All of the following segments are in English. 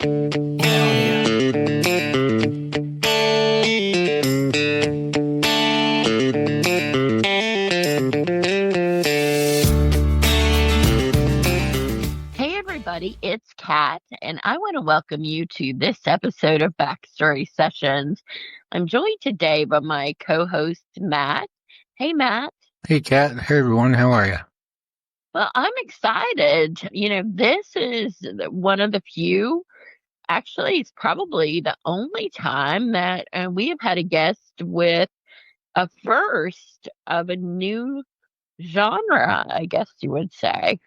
Hey everybody, it's Kat, and I want to welcome you to this episode of Backstory Sessions. I'm joined today by my co-host Matt. Hey Matt. Hey, Kat. Hey, everyone. How are you? Well, I'm excited. This is one of the few, actually, it's probably the only time that we have had a guest with a first of a new genre, I guess you would say.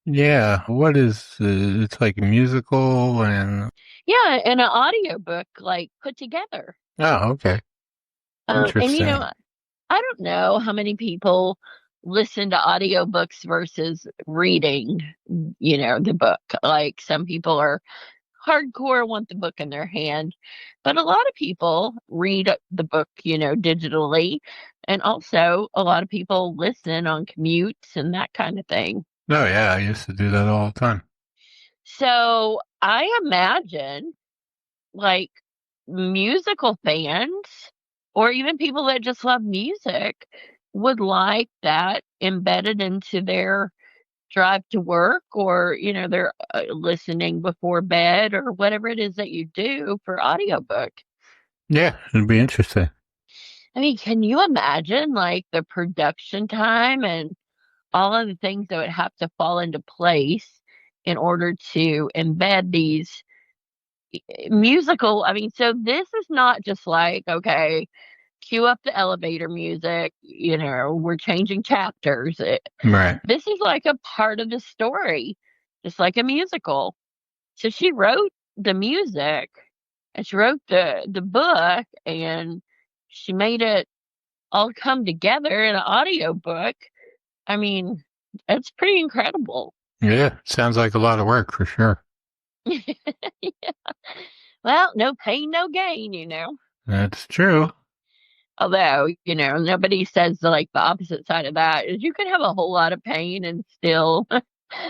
Yeah. What is it's like a musical and Yeah, and an audiobook like put together. oh, okay. And Interesting. I don't know how many people listen to audiobooks versus reading, the book. Like some people are hardcore, want the book in their hand, but a lot of people read the book, digitally. And also a lot of people listen on commutes and that kind of thing. Oh, yeah. I used to do that all the time. So I imagine like musical fans or even people that just love music would like that embedded into their drive to work or they're listening before bed or whatever it is that you do for audiobook. Yeah, it'd be interesting. I mean, can you imagine like the production time and all of the things that would have to fall into place in order to embed these musical? I mean, so this is not just like, okay, cue up the elevator music, we're changing chapters. Right. This is like a part of the story, just like a musical. So she wrote the music and she wrote the book and she made it all come together in an audiobook. I mean, it's pretty incredible. Yeah. Sounds like a lot of work for sure. Yeah. Well, no pain, no gain. That's true. Although, nobody says like the opposite side of that is you can have a whole lot of pain and still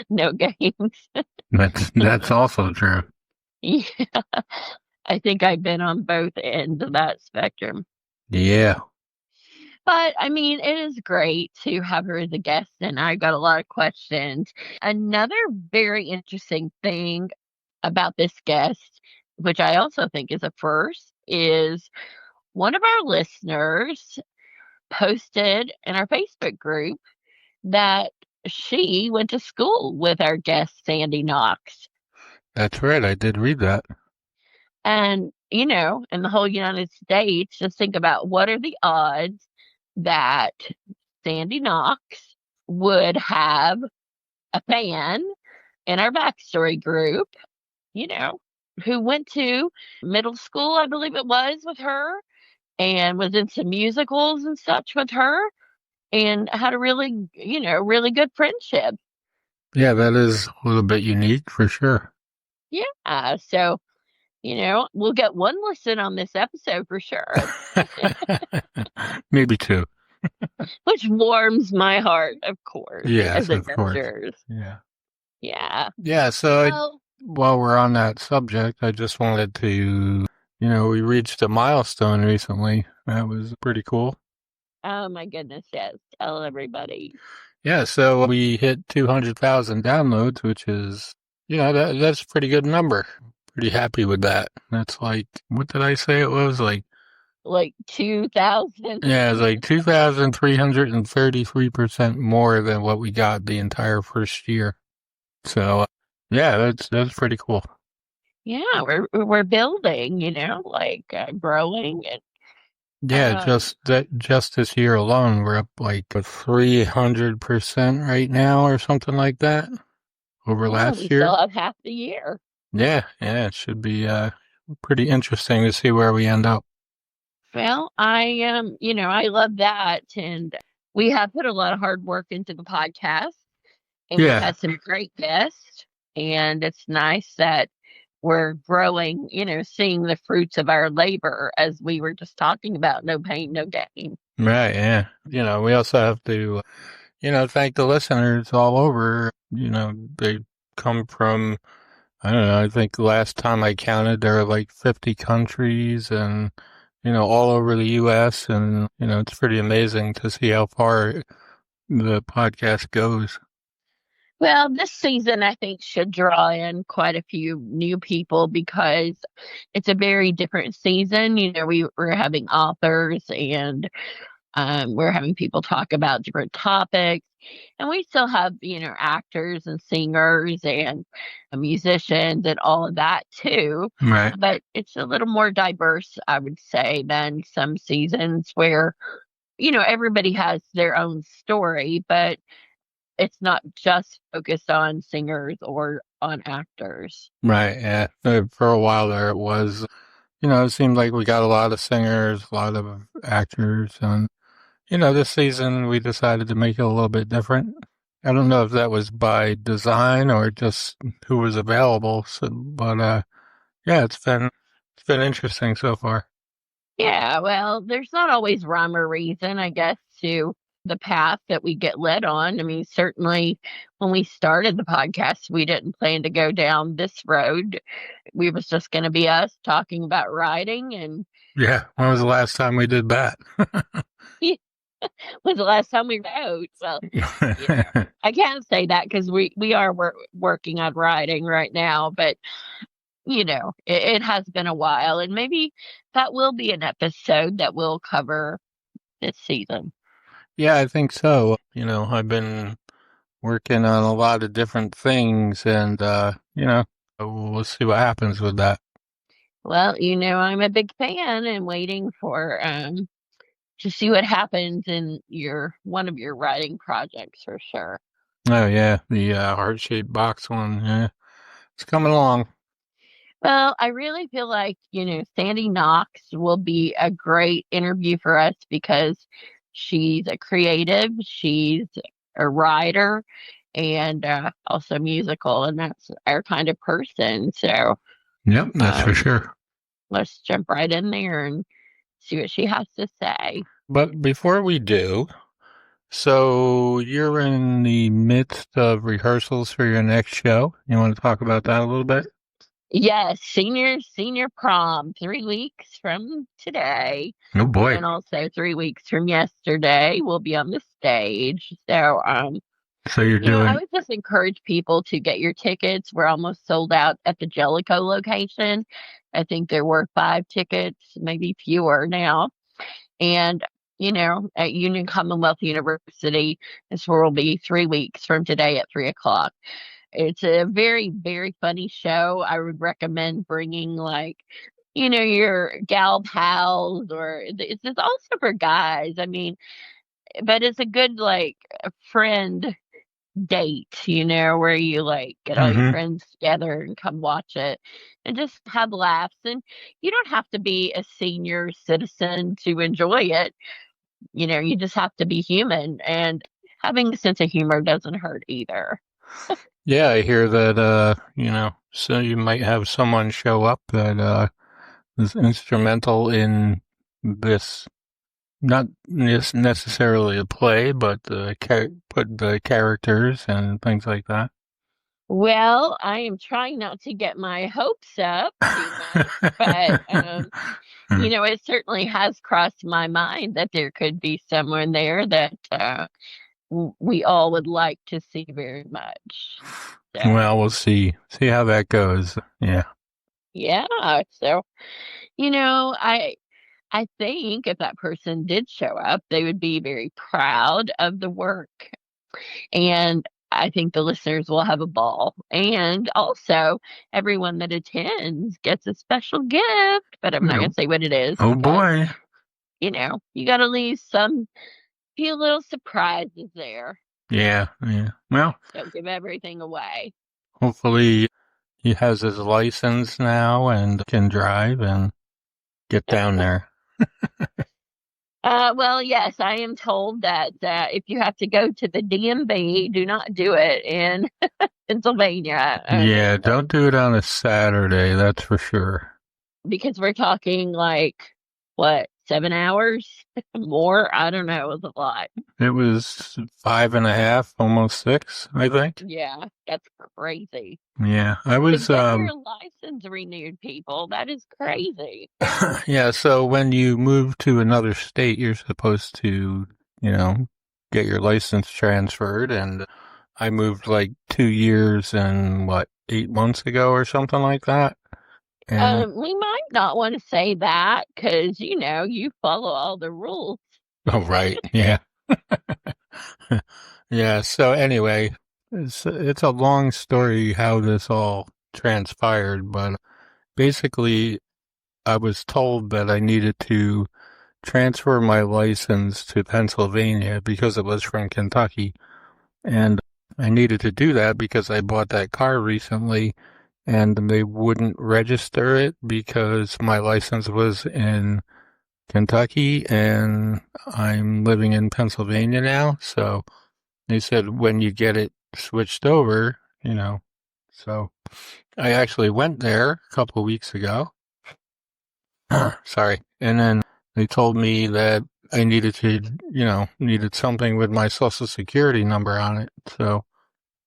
no gains. That's also true. Yeah, I think I've been on both ends of that spectrum. Yeah. But I mean, it is great to have her as a guest, and I got a lot of questions. Another very interesting thing about this guest, which I also think is a first, is one of our listeners posted in our Facebook group that she went to school with our guest, Sandy Knox. That's right. I did read that. And, in the whole United States, just think about what are the odds that Sandy Knox would have a fan in our backstory group, you know, who went to middle school, I believe it was, with her and was in some musicals and such with her and had a really, really good friendship. Yeah, that is a little bit unique for sure. Yeah. So, we'll get one listen on this episode for sure, Maybe two. which warms my heart, of course, Yes, as it of does course. yours. Yeah. Yeah. Yeah, so Well, while we're on that subject, I just wanted to, we reached a milestone recently. That was pretty cool. oh my goodness, yes. Tell everybody. Yeah, so we hit 200,000 downloads, which is, that's a pretty good number. Pretty happy with that. That's like, what did I say it was? Like, Like 2,000. yeah, it's like 2,333% more than what we got the entire first year. So, yeah, that's pretty cool. Yeah, we're building, like growing and Yeah, um just this year alone, we're up like 300% right now or something like that over yeah, we last year. still have half the year. Yeah, it should be pretty interesting to see where we end up. Well, I love that and we have put a lot of hard work into the podcast and we've Yeah, had some great guests and it's nice that we're growing, seeing the fruits of our labor as we were just talking about, no pain, no gain. right, yeah. We also have to, thank the listeners all over. They come from I don't know. I think last time I counted, there were like 50 countries and, all over the U.S. And, it's pretty amazing to see how far the podcast goes. Well, this season I think should draw in quite a few new people because it's a very different season. We're having authors and we're having people talk about different topics, and we still have, actors and singers and musicians and all of that too. Right. But it's a little more diverse, I would say, than some seasons where, everybody has their own story, but it's not just focused on singers or on actors. Right. Yeah. For a while there, it was, it seemed like we got a lot of singers, a lot of actors. And, this season we decided to make it a little bit different. I don't know if that was by design or just who was available. So, but, yeah, it's been interesting so far. Yeah, well, there's not always rhyme or reason, I guess, to the path that we get led on. I mean, certainly when we started the podcast, we didn't plan to go down this road. We was just going to be us talking about writing, and Yeah. When was the um, last time we did that? was the last time we wrote. Well, I can't say that because we are working on writing right now, but it has been a while, and maybe that will be an episode that we'll cover this season. Yeah, I think so. I've been working on a lot of different things and, we'll see what happens with that. Well, I'm a big fan and waiting for to see what happens in your one of your writing projects for sure. Oh, yeah, the heart-shaped box one. Yeah, it's coming along. Well, I really feel like, Sandy Knox will be a great interview for us because she's a creative, she's a writer, and also musical, and that's our kind of person. So Yep, that's for um, sure. let's jump right in there and see what she has to say. But before we do, so you're in the midst of rehearsals for your next show. You want to talk about that a little bit? Yes, senior prom, 3 weeks from today, Oh boy. and also 3 weeks from yesterday, we'll be on the stage. So, So you're I doing, would just encourage people to get your tickets. We're almost sold out at the Jellicoe location. I think there were 5 tickets, maybe fewer now. And, at Union Commonwealth University, this will be 3 weeks from today at 3 o'clock. It's a very, very funny show. I would recommend bringing like, your gal pals, or it's also for guys. I mean, but it's a good like a friend date, where you like get all your hmm friends together and come watch it and just have laughs. And you don't have to be a senior citizen to enjoy it. You just have to be human, and having a sense of humor doesn't hurt either. Yeah, I hear that, so you might have someone show up that, is instrumental in this, not necessarily a play, but put the characters and things like that. Well, I am trying not to get my hopes up too much, but it certainly has crossed my mind that there could be someone there that we all would like to see very much. So, Well, we'll see how that goes. Yeah. yeah, so I think if that person did show up, they would be very proud of the work, and I think the listeners will have a ball. And also, everyone that attends gets a special gift, but I'm not going Oh to say what it is oh because, boy. you got to leave some few little surprises there. Yeah, yeah. Well, Don't give everything away. hopefully he has his license now and can drive and get down there. Well, yes, I am told that if you have to go to the DMV, do not do it in Pennsylvania. Yeah, don't do it on a Saturday, that's for sure. Because we're talking like what 7 hours more. I don't know. It was a lot. It was 5.5, almost 6, I think. Yeah, that's crazy. Yeah, I To was, get your license renewed, people, that is crazy. yeah, so when you move to another state, you're supposed to, you know, get your license transferred. And I moved like 2 years and what, 8 months ago or something like that. And, We might not want to say that because, you follow all the rules. oh, right. Yeah. Yeah. So anyway, it's a long story how this all transpired, but basically I was told that I needed to transfer my license to Pennsylvania because it was from Kentucky. And I needed to do that because I bought that car recently and they wouldn't register it because my license was in Kentucky and I'm living in Pennsylvania now. So they said when you get it switched over, So I actually went there a couple of weeks ago. Sorry. And then they told me that I needed to, needed something with my social security number on it. So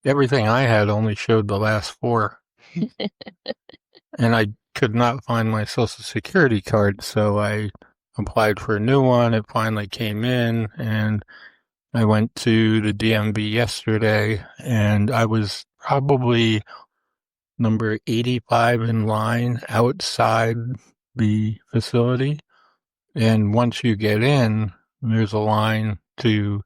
everything I had only showed the last four. And I could not find my social security card. So I applied for a new one. It finally came in and I went to the DMV yesterday and I was probably number 85 in line outside the facility. And once you get in, there's a line to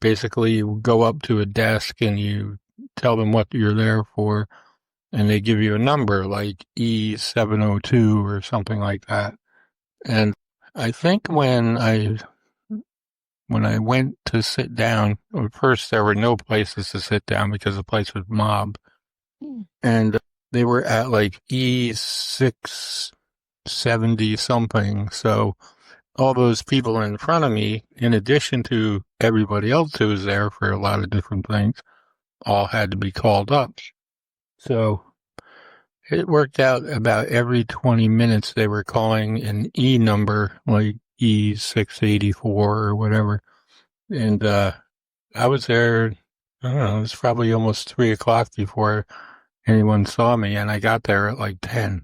basically you go up to a desk and you tell them what you're there for, and they give you a number like E702 or something like that. And I think when I went to sit down, at first there were no places to sit down because the place was mobbed, Hmm. and they were at like E670 something. So all those people in front of me, in addition to everybody else who was there for a lot of different things, all had to be called up. So it worked out about every 20 minutes they were calling an E number, like E684 or whatever. And I was there, I don't know, it was probably almost 3 o'clock before anyone saw me, and I got there at like 10.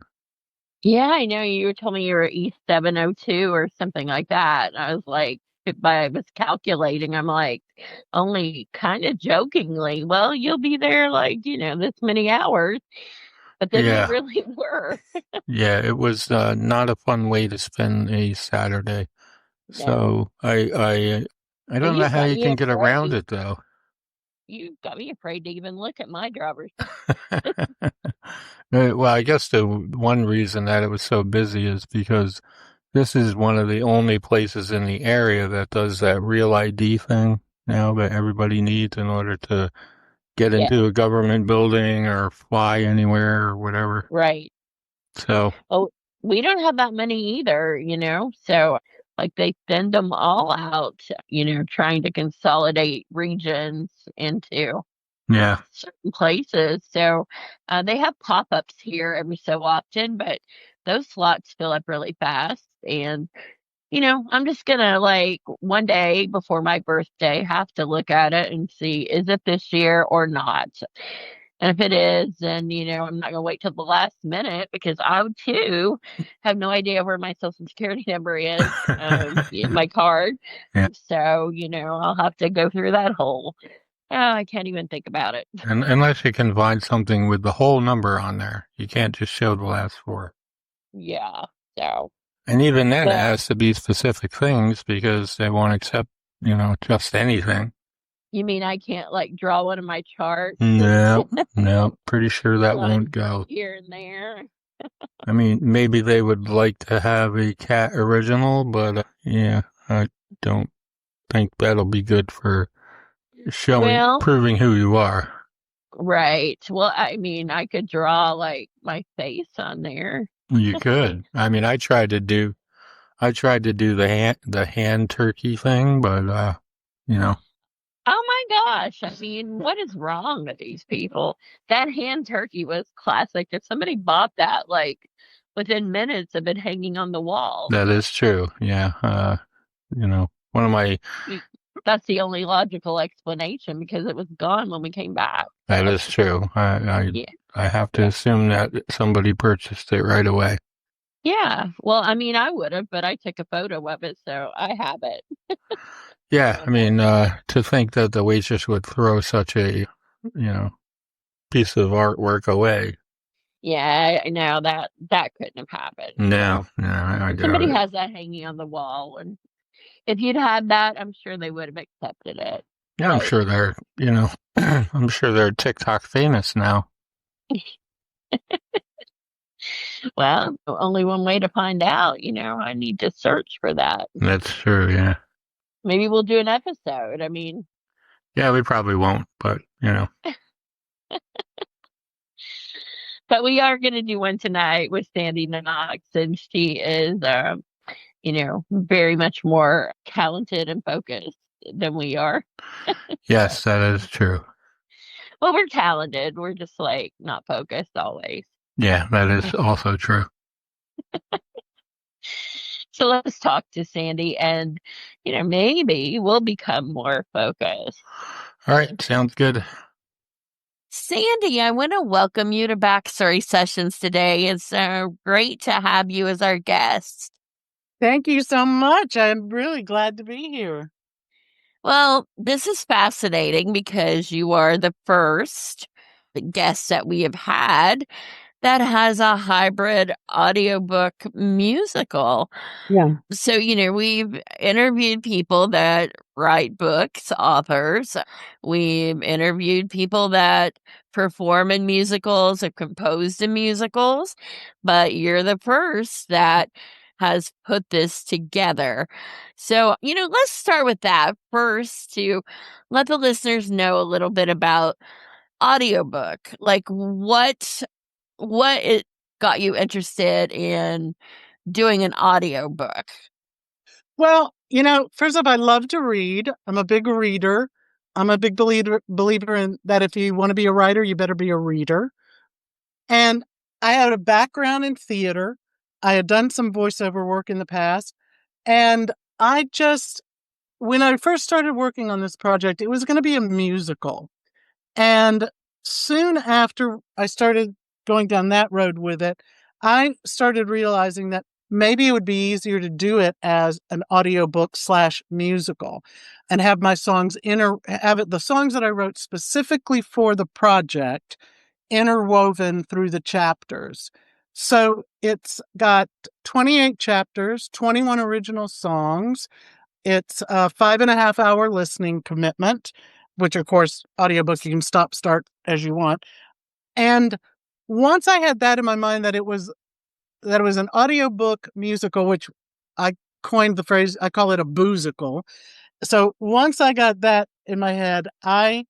Yeah, I know you told me you were E702 or something like that. I was like, if I was calculating, I'm like, only kind of jokingly, well, you'll be there like, this many hours. But then you Yeah, really were. yeah, it was not a fun way to spend a Saturday. No. So I Well, don't know you've how got you me can get around afraid. it though. You've got me afraid to even look at my driver's. Well, I guess the one reason that it was so busy is because this is one of the only places in the area that does that real ID thing now that everybody needs in order to get Yeah, into a government building or fly anywhere or whatever. right. So, Well, we don't have that many either. So like they send them all out, trying to consolidate regions into yeah, certain places. So they have pop-ups here every so often, but those slots fill up really fast. And I'm just gonna like one day before my birthday have to look at it and see is it this year or not. And if it is, then I'm not gonna wait till the last minute because I too have no idea where my social security number is, my card. yeah. So, I'll have to go through that whole I can't even think about it. And unless you can find something with the whole number on there, you can't just show the last four. Yeah. So, And even then, it but has to be specific things because they won't accept, just anything. you mean I can't like draw one of my charts and No, no, pretty sure that plug won't go. here and there? I mean, maybe they would like to have a cat original, but yeah, I don't think that'll be good for Well, proving who you are. right. Well, I mean, I could draw like my face on there. You could. I mean, I tried to do the hand turkey thing, but you know, Oh my gosh. I mean, what is wrong with these people? That hand turkey was classic. If somebody bought that, like, within minutes of it hanging on the wall. That is true. Yeah. One of my, That's the only logical explanation because it was gone when we came back. that So, is true. yeah. I have to assume that somebody purchased it right away. Yeah. Well, I mean, I would have, but I took a photo of it, so I have it. Yeah. I mean, to think that the waitress would throw such a, piece of artwork away. Yeah, I know that couldn't have happened. No, So no, I doubt somebody it. has that hanging on the wall, and if you'd had that, I'm sure they would have accepted it. Yeah, I'm But sure they're, I'm sure they're TikTok famous now. well, only one way to find out. I need to search for that. That's true. Yeah. Maybe we'll do an episode. I mean, Yeah, we probably won't, but but we are going to do one tonight with Sandy Knox, and she is, very much more talented and focused than we are. So, yes, that is true. well, we're talented. We're just like not focused always. Yeah, that is also true. So let's talk to Sandy, and maybe we'll become more focused. All right, sounds good. Sandy, I want to welcome you to Backstory Sessions today. It's great to have you as our guest. Thank you so much. I'm really glad to be here. Well, this is fascinating because you are the first guest that we have had that has a hybrid audiobook musical. Yeah. So, we've interviewed people that write books, authors. We've interviewed people that perform in musicals, have composed in musicals, but you're the first that has put this together. So, let's start with that first to let the listeners know a little bit about audiobook. Like what it got you interested in doing an audiobook? Well, first off, I love to read. I'm a big reader. I'm a big believer in that if you want to be a writer, you better be a reader. And I had a background in theater. I had done some voiceover work in the past. And when I first started working on this project, it was going to be a musical. And soon after I started going down that road with it, I started realizing that maybe it would be easier to do it as an audiobook / musical and have my songs the songs that I wrote specifically for the project interwoven through the chapters. So it's got 28 chapters, 21 original songs. It's a 5.5 hour listening commitment, which of course, audiobook, you can stop, start as you want. And once I had that in my mind that it was an audiobook musical, which I coined the phrase, I call it a boozical. So once I got that in my head, I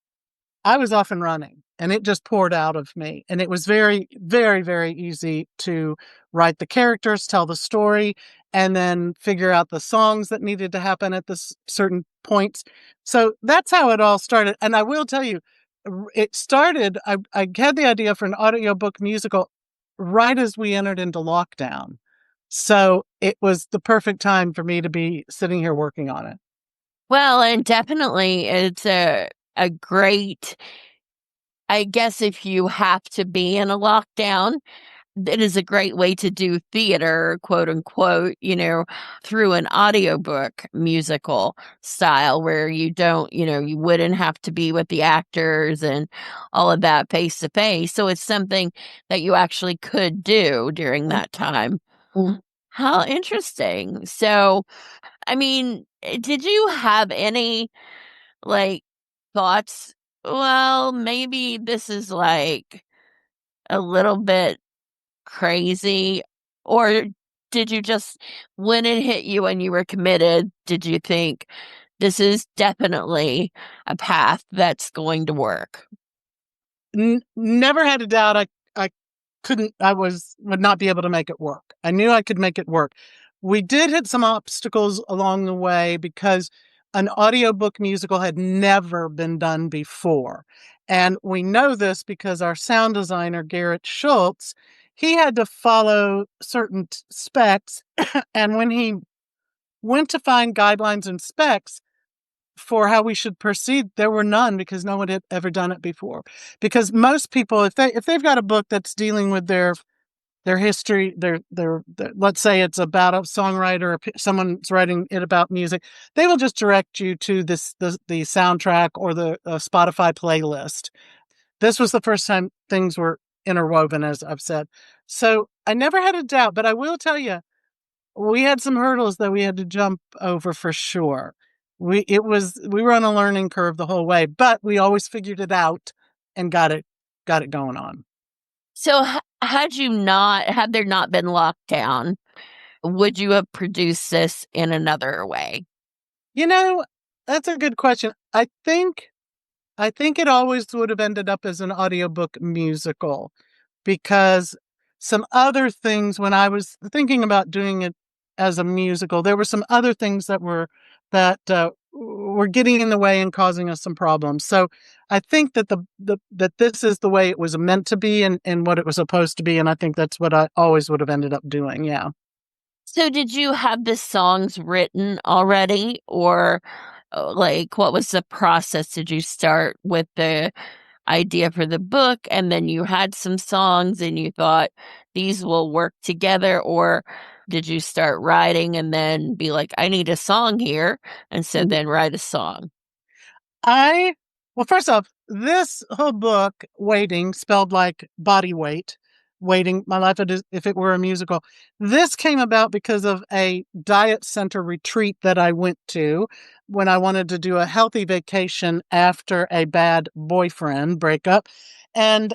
was off and running, and it just poured out of me. And it was very, very, very easy to write the characters, tell the story, and then figure out the songs that needed to happen at this certain points. So that's how it all started. And I will tell you, it started, I had the idea for an audiobook musical right as we entered into lockdown. So it was the perfect time for me to be sitting here working on it. Well, and definitely it's a great, I guess if you have to be in a lockdown, it is a great way to do theater, quote unquote, through an audiobook musical style where you don't, you wouldn't have to be with the actors and all of that face to face. So it's something that you actually could do during that time. Mm. How interesting. So, I mean, did you have any like thoughts? Well, maybe this is like a little bit crazy, or did you just, when it hit you and you were committed, did you think this is definitely a path that's going to work? Never had a doubt I would not be able to make it work. I knew I could make it work. We did hit some obstacles along the way because an audiobook musical had never been done before. And we know this because our sound designer, Garrett Schultz, he had to follow certain specs. And when he went to find guidelines and specs for how we should proceed, there were none, because no one had ever done it before. Because most people, if they've got a book that's dealing with their history, their let's say it's about a songwriter or someone's writing it about music, they will just direct you to the soundtrack or the Spotify playlist. This was the first time things were interwoven, as I've said. So I never had a doubt, but I will tell you, we had some hurdles that we had to jump over for sure. We were on a learning curve the whole way, but we always figured it out and got it going on. So had there not been lockdown, would you have produced this in another way? That's a good question. I think it always would have ended up as an audiobook musical, because some other things, when I was thinking about doing it as a musical, there were some other things that were getting in the way and causing us some problems. So I think that that this is the way it was meant to be and what it was supposed to be. And I think that's what I always would have ended up doing. Yeah. So did you have the songs written already, or like what was the process? Did you start with the idea for the book and then you had some songs and you thought these will work together, or did you start writing and then be like, I need a song here, and so then write a song? Well, first off, this whole book, Waiting, spelled like body weight, Waiting, My Life if it were a musical, this came about because of a diet center retreat that I went to when I wanted to do a healthy vacation after a bad boyfriend breakup. And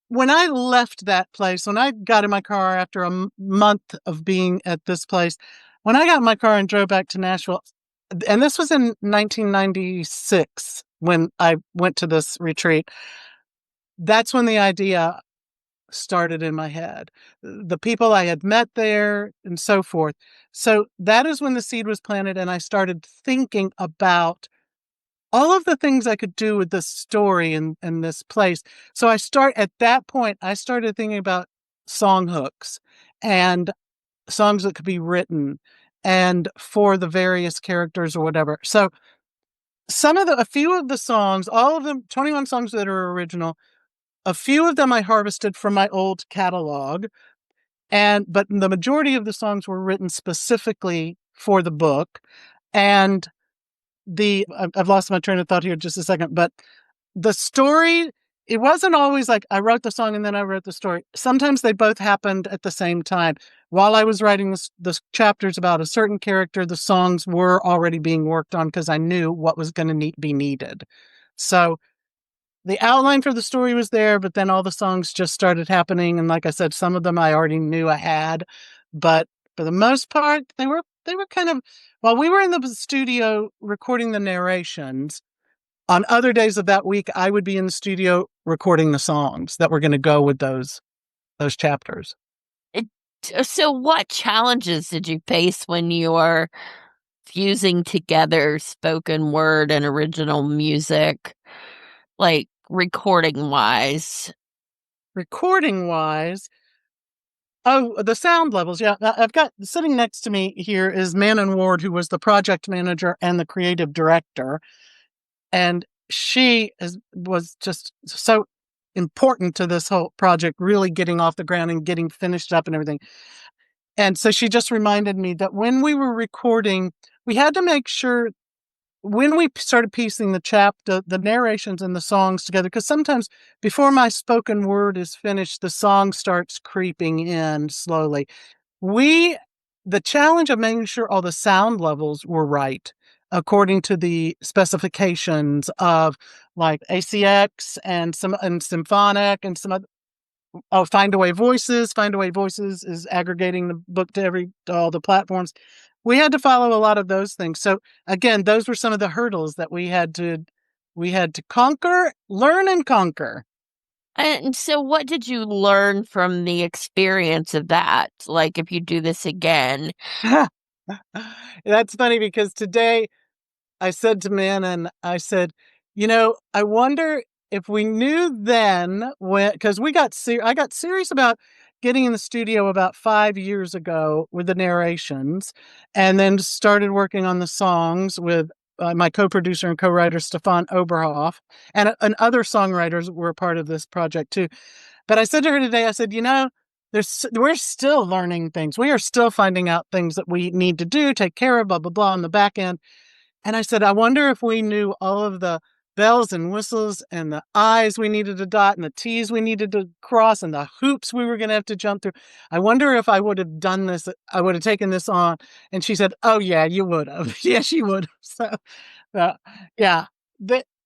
when I left that place, when I got in my car after a month of being at this place, when I got in my car and drove back to Nashville, and this was in 1996 when I went to this retreat, that's when the idea started in my head. The people I had met there and so forth. So that is when the seed was planted, and I started thinking about all of the things I could do with this story and this place. So at that point, I started thinking about song hooks and songs that could be written and for the various characters or whatever. So a few of the songs, all of them, 21 songs that are original, a few of them I harvested from my old catalog. But the majority of the songs were written specifically for the book. And I've lost my train of thought here just a second, but the story, it wasn't always like I wrote the song and then I wrote the story. Sometimes they both happened at the same time. While I was writing the chapters about a certain character, the songs were already being worked on because I knew what was going to be needed. So the outline for the story was there, but then all the songs just started happening. And like I said, some of them I already knew I had, but for the most part, they were kind of, while we were in the studio recording the narrations, on other days of that week, I would be in the studio recording the songs that were going to go with those chapters. So what challenges did you face when you are fusing together spoken word and original music, like recording wise? Oh, the sound levels. Yeah. I've got sitting next to me here is Manon Ward, who was the project manager and the creative director. And she was just so important to this whole project, really getting off the ground and getting finished up and everything. And so she just reminded me that when we were recording, we had to make sure when we started piecing the narrations and the songs together, because sometimes before my spoken word is finished, the song starts creeping in slowly. The challenge of making sure all the sound levels were right according to the specifications of like ACX and symphonic and some other. Oh, Findaway Voices is aggregating the book to all the platforms. We had to follow a lot of those things. So again, those were some of the hurdles that we had to learn and conquer. And so what did you learn from the experience of that? Like, if you do this again? That's funny because today I said to Manon, I said, I wonder if we knew then, because I got serious about getting in the studio about 5 years ago with the narrations, and then started working on the songs with my co-producer and co-writer Stefan Oberhoff, and other songwriters were a part of this project too. But I said to her today, I said, we're still learning things. We are still finding out things that we need to do, take care of, blah, blah, blah on the back end. And I said, I wonder if we knew all of the bells and whistles and the I's we needed to dot and the T's we needed to cross and the hoops we were going to have to jump through. I wonder if I would have done this. I would have taken this on. And she said, oh, yeah, you would have. Yes, you would have. So, yeah,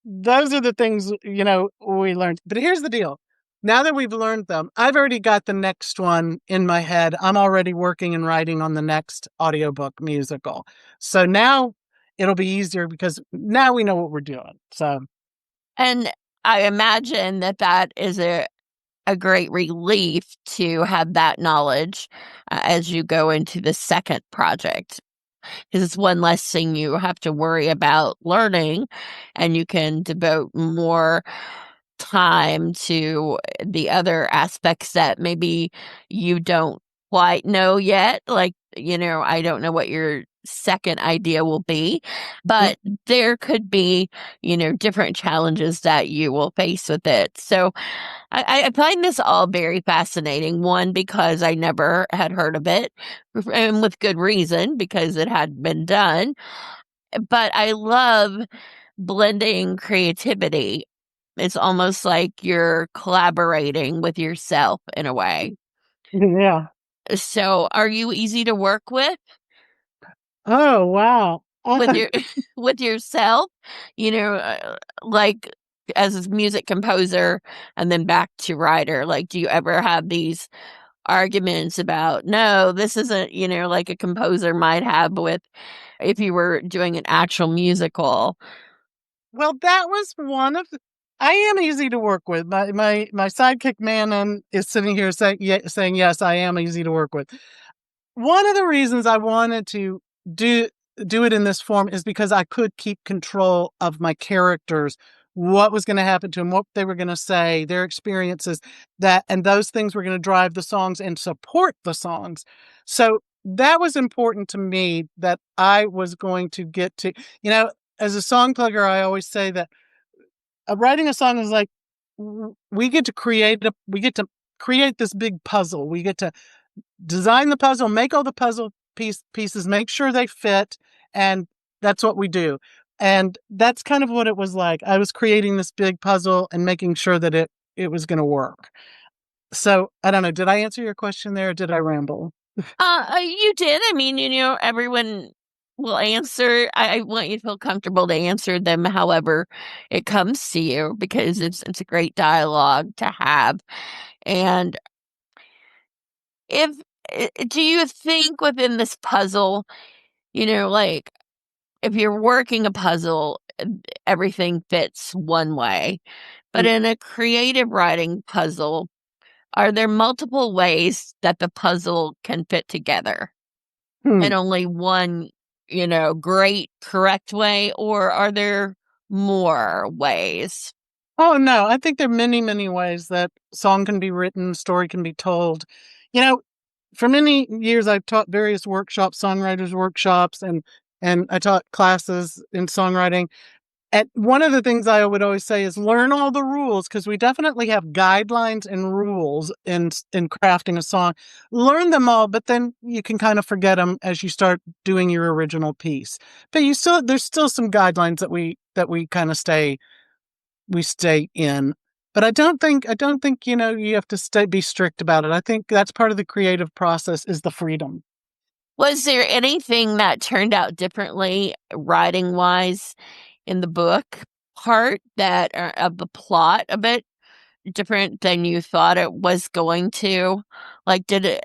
those are the things, we learned. But here's the deal. Now that we've learned them, I've already got the next one in my head. I'm already working and writing on the next audiobook musical. So now it'll be easier because now we know what we're doing. So, and I imagine that is a great relief to have that knowledge as you go into the second project, because it's one less thing you have to worry about learning, and you can devote more time to the other aspects that maybe you don't quite know yet. Like, I don't know what your second idea will be, but there could be, different challenges that you will face with it. So I find this all very fascinating. One, because I never had heard of it, and with good reason, because it had been done. But I love blending creativity. It's almost like you're collaborating with yourself in a way. yeah. So, are you easy to work with Oh, wow. your with yourself? Like as a music composer and then back to writer. Like, do you ever have these arguments about, no, this isn't, like a composer might have with if you were doing an actual musical? Well, that was I am easy to work with. My sidekick Manon is sitting here saying yes, I am easy to work with. One of the reasons I wanted to do it in this form is because I could keep control of my characters, what was going to happen to them, what they were going to say, their experiences, and those things were going to drive the songs and support the songs. So that was important to me, that I was going to get to, as a song plugger, I always say that writing a song is like, we get to create this big puzzle. We get to design the puzzle, make all the puzzle pieces, make sure they fit, and that's what we do. And that's kind of what it was like. I was creating this big puzzle and making sure that it was going to work. So I don't know. Did I answer your question there, or did I ramble? You did. I mean, everyone will answer. I want you to feel comfortable to answer them however it comes to you, because it's a great dialogue to have. And if do you think within this puzzle, like if you're working a puzzle, everything fits one way, but in a creative writing puzzle, are there multiple ways that the puzzle can fit together? And only one, great, correct way, or are there more ways? Oh, no. I think there are many, many ways that song can be written, story can be told. For many years, I've taught various workshops, songwriters workshops, and I taught classes in songwriting. And one of the things I would always say is learn all the rules, because we definitely have guidelines and rules in crafting a song. Learn them all, but then you can kind of forget them as you start doing your original piece. But there's still some guidelines that we kind of stay in. But I don't think you have to be strict about it. I think that's part of the creative process, is the freedom. Was there anything that turned out differently writing wise in the book part that of the plot a bit different than you thought it was going to? Like, did it,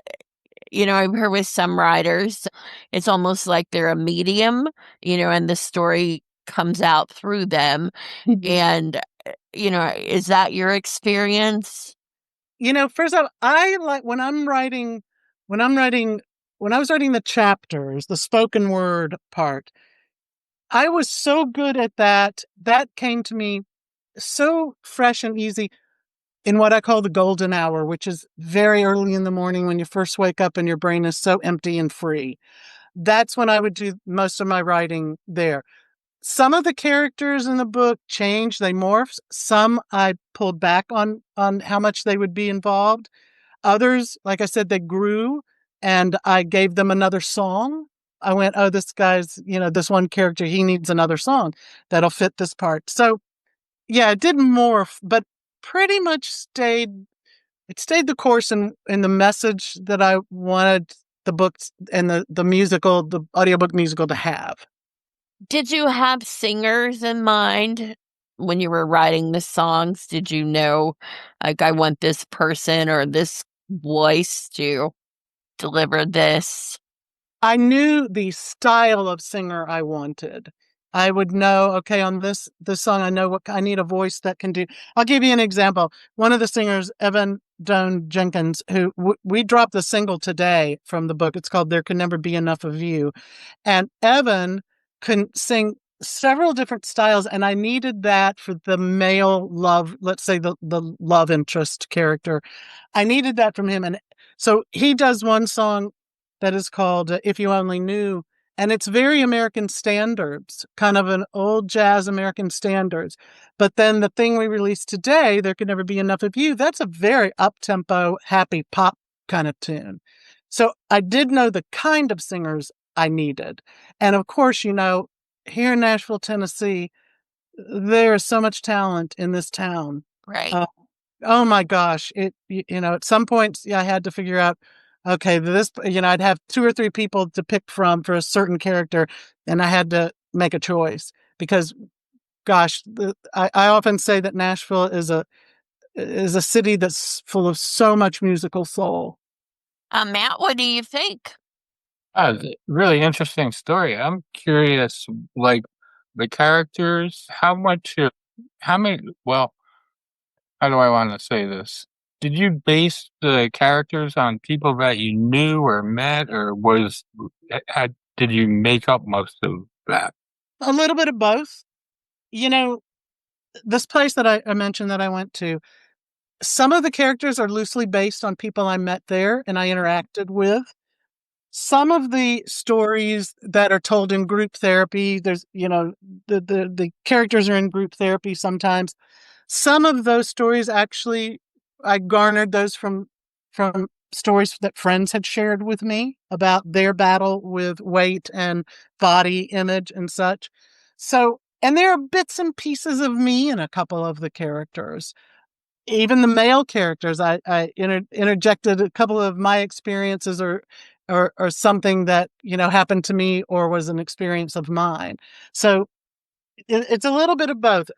I've heard with some writers, it's almost like they're a medium, and the story comes out through them. And, is that your experience? First off, I like when I was writing the chapters, the spoken word part, I was so good at that. That came to me so fresh and easy. in what I call the golden hour, which is very early in the morning when you first wake up and your brain is so empty and free. That's when I would do most of my writing there. Some of the characters in the book changed, they morphed. Some I pulled back on how much they would be involved. Others, like I said, they grew and I gave them another song. I went, oh, this guy's, this one character, he needs another song that'll fit this part. So yeah, it did morph, but pretty much stayed the course in the message that I wanted the books and the audiobook musical to have. Did you have singers in mind when you were writing the songs? Did you know, like, I want this person or this voice to deliver this? I knew the style of singer I wanted. I would know, okay, on this song, I know what I need a voice that can do. I'll give you an example. One of the singers, Evan Doan Jenkins, who we dropped the single today from the book. It's called "There Can Never Be Enough of You," and Evan can sing several different styles, and I needed that for the male love. Let's say the love interest character. I needed that from him, and so he does one song that is called "If You Only Knew." And it's very American standards, kind of an old jazz American standards. But then the thing we released today, "There Could Never Be Enough of You," that's a very up-tempo, happy pop kind of tune. So I did know the kind of singers I needed. And of course, here in Nashville, Tennessee, there is so much talent in this town. Right. Oh my gosh. At some points, I had to figure out, okay, I'd have 2 or 3 people to pick from for a certain character, and I had to make a choice because, gosh, I often say that Nashville is a city that's full of so much musical soul. Matt, what do you think? Really interesting story. I'm curious, like the characters, how many, well, how do I want to say this? Did you base the characters on people that you knew or met, or did you make up most of that? A little bit of both. This place that I mentioned that I went to, some of the characters are loosely based on people I met there and I interacted with. Some of the stories that are told in group therapy, there's, the characters are in group therapy sometimes. Some of those stories actually, I garnered those from stories that friends had shared with me about their battle with weight and body image and such. So, and there are bits and pieces of me in a couple of the characters. Even the male characters, I interjected a couple of my experiences or something that, happened to me or was an experience of mine. So it's a little bit of both.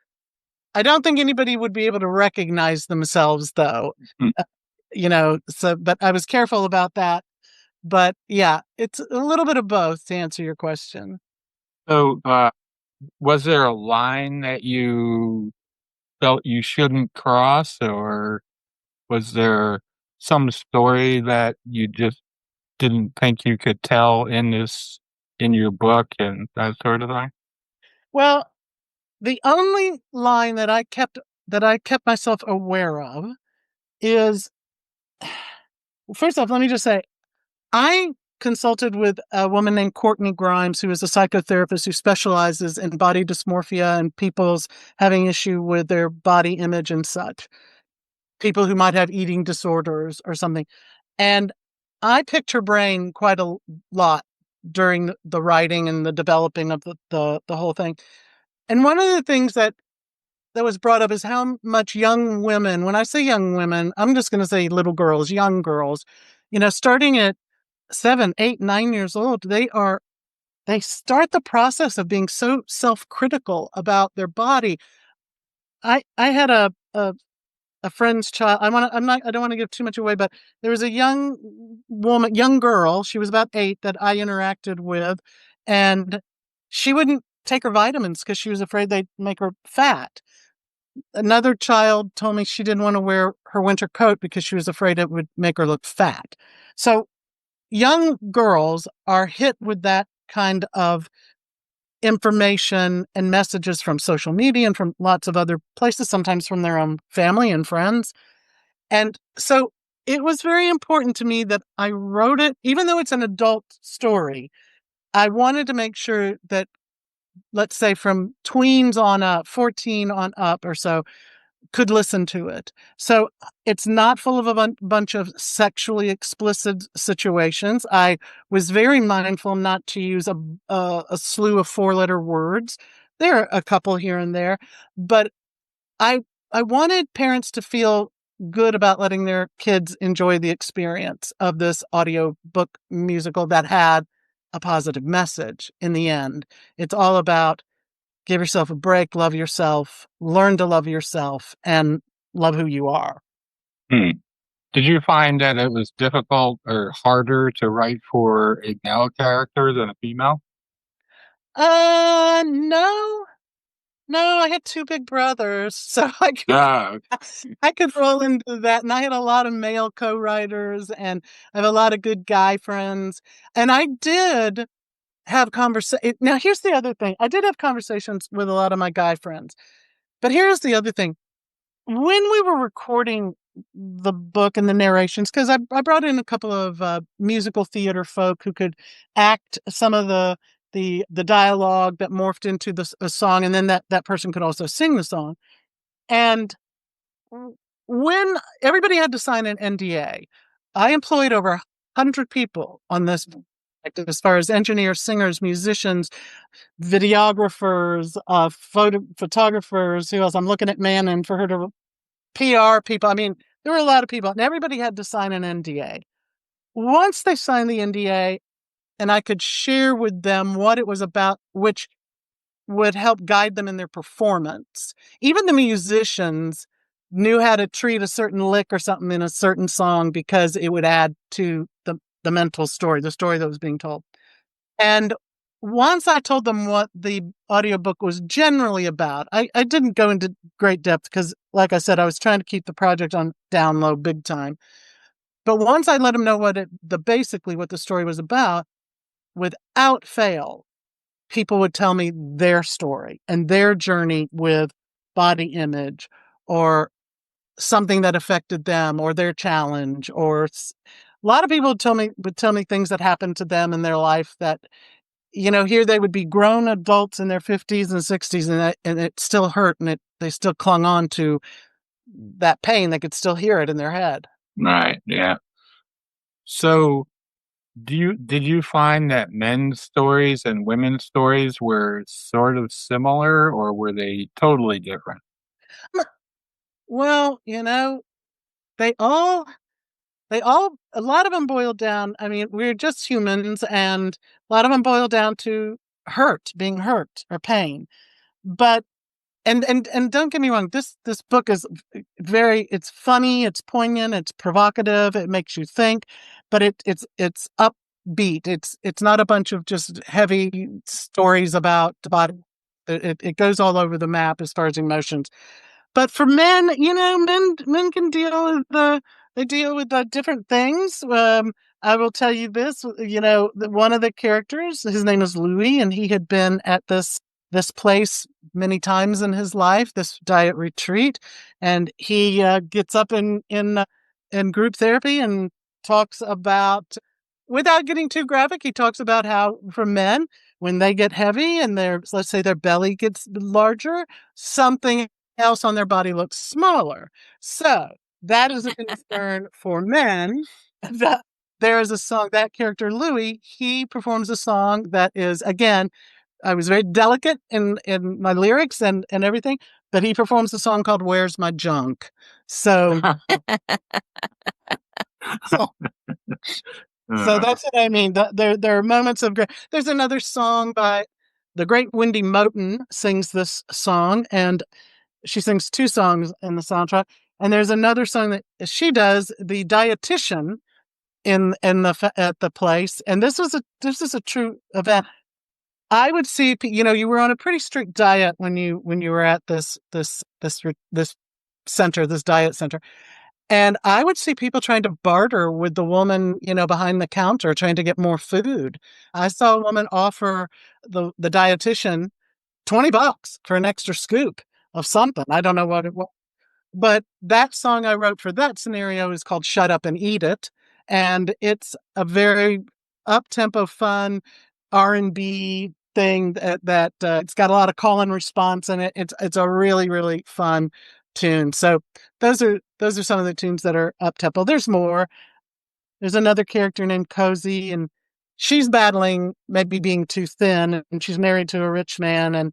I don't think anybody would be able to recognize themselves though. But I was careful about that. But yeah, it's a little bit of both to answer your question. So, was there a line that you felt you shouldn't cross, or was there some story that you just didn't think you could tell in your book and that sort of thing? Well, the only line that I kept myself aware of is, first off, let me just say, I consulted with a woman named Courtney Grimes, who is a psychotherapist who specializes in body dysmorphia and people's having issue with their body image and such. People who might have eating disorders or something. And I picked her brain quite a lot during the writing and the developing of the whole thing. And one of the things that was brought up is how much young women, when I say young women, I'm just going to say little girls, young girls, starting at 7, 8, 9 years old, they start the process of being so self-critical about their body. I had a friend's child. I don't want to give too much away, but there was a young girl, she was about 8, that I interacted with, and she wouldn't take her vitamins because she was afraid they'd make her fat. Another child told me she didn't want to wear her winter coat because she was afraid it would make her look fat. So young girls are hit with that kind of information and messages from social media and from lots of other places, sometimes from their own family and friends. And so it was very important to me that I wrote it, even though it's an adult story. I wanted to make sure that, let's say, from tweens on up, 14 on up or so, could listen to it. So it's not full of a bunch of sexually explicit situations. I was very mindful not to use a slew of 4-letter words. There are a couple here and there, but I I wanted parents to feel good about letting their kids enjoy the experience of this audiobook musical that had a positive message in the end. It's all about give yourself a break, love yourself, learn to love yourself, and love who you are. Hmm. Did you find that it was difficult or harder to write for a male character than a female? No. No, I had 2 big brothers, so Ah, I could roll into that, and I had a lot of male co-writers, and I have a lot of good guy friends, and I did have now here's the other thing, I did have conversations with a lot of my guy friends, but here's the other thing. When we were recording the book and the narrations, 'cause I brought in a couple of, musical theater folk who could act some of the dialogue that morphed into a song, and then that person could also sing the song, and w when everybody had to sign an NDA, I employed over 100 people on this project as far as engineers, singers, musicians, videographers, photographers, who else? I'm looking at Manon for her to PR people. I mean, there were a lot of people, and everybody had to sign an NDA. Once they signed the NDA, and I could share with them what it was about, which would help guide them in their performance. Even the musicians knew how to treat a certain lick or something in a certain song because it would add to the mental story, the story that was being told. And once I told them what the audiobook was generally about, I didn't go into great depth because, like I said, I was trying to keep the project on down low big time. But once I let them know basically what the story was about, without fail, people would tell me their story and their journey with body image or something that affected them or their challenge a lot of people would tell me things that happened to them in their life that, here they would be grown adults in their 50s and 60s, and it still hurt, and they still clung on to that pain. They could still hear it in their head. right, yeah. So, did you find that men's stories and women's stories were sort of similar, or were they totally different? Well, they all a lot of them boil down. I mean, we're just humans, and a lot of them boil down to being hurt or pain. But and don't get me wrong, this book is it's funny, it's poignant, it's provocative, it makes you think, but it's upbeat. It's not a bunch of just heavy stories about the body. It goes all over the map as far as emotions. But for men, men can deal with different things. I will tell you this, one of the characters, his name is Louis, and he had been at this place many times in his life, this diet retreat, and he gets up in group therapy and talks about, without getting too graphic, he talks about how for men, when they get heavy and let's say their belly gets larger, something else on their body looks smaller. So that is a concern for men. That there is a song, that character Louis, he performs a song that is, again, I was very delicate in my lyrics and everything, but he performs a song called Where's My Junk? So, so, so that's what I mean. There are moments of great. There's another song by the great Wendy Moten sings this song, and she sings 2 songs in the soundtrack. And there's another song that she does, the dietitian at the place. And this is a true event. I would see, you were on a pretty strict diet when you were at this center, this diet center. And I would see people trying to barter with the woman, behind the counter, trying to get more food. I saw a woman offer the dietitian $20 for an extra scoop of something. I don't know what it was. But that song I wrote for that scenario is called Shut Up and Eat It. And it's a very up-tempo, fun R&B thing that it's got a lot of call and response in it. It's a really, really fun tune. So those are some of the tunes that are up-tempo. There's more. There's another character named Cozy, and she's battling maybe being too thin, and she's married to a rich man, and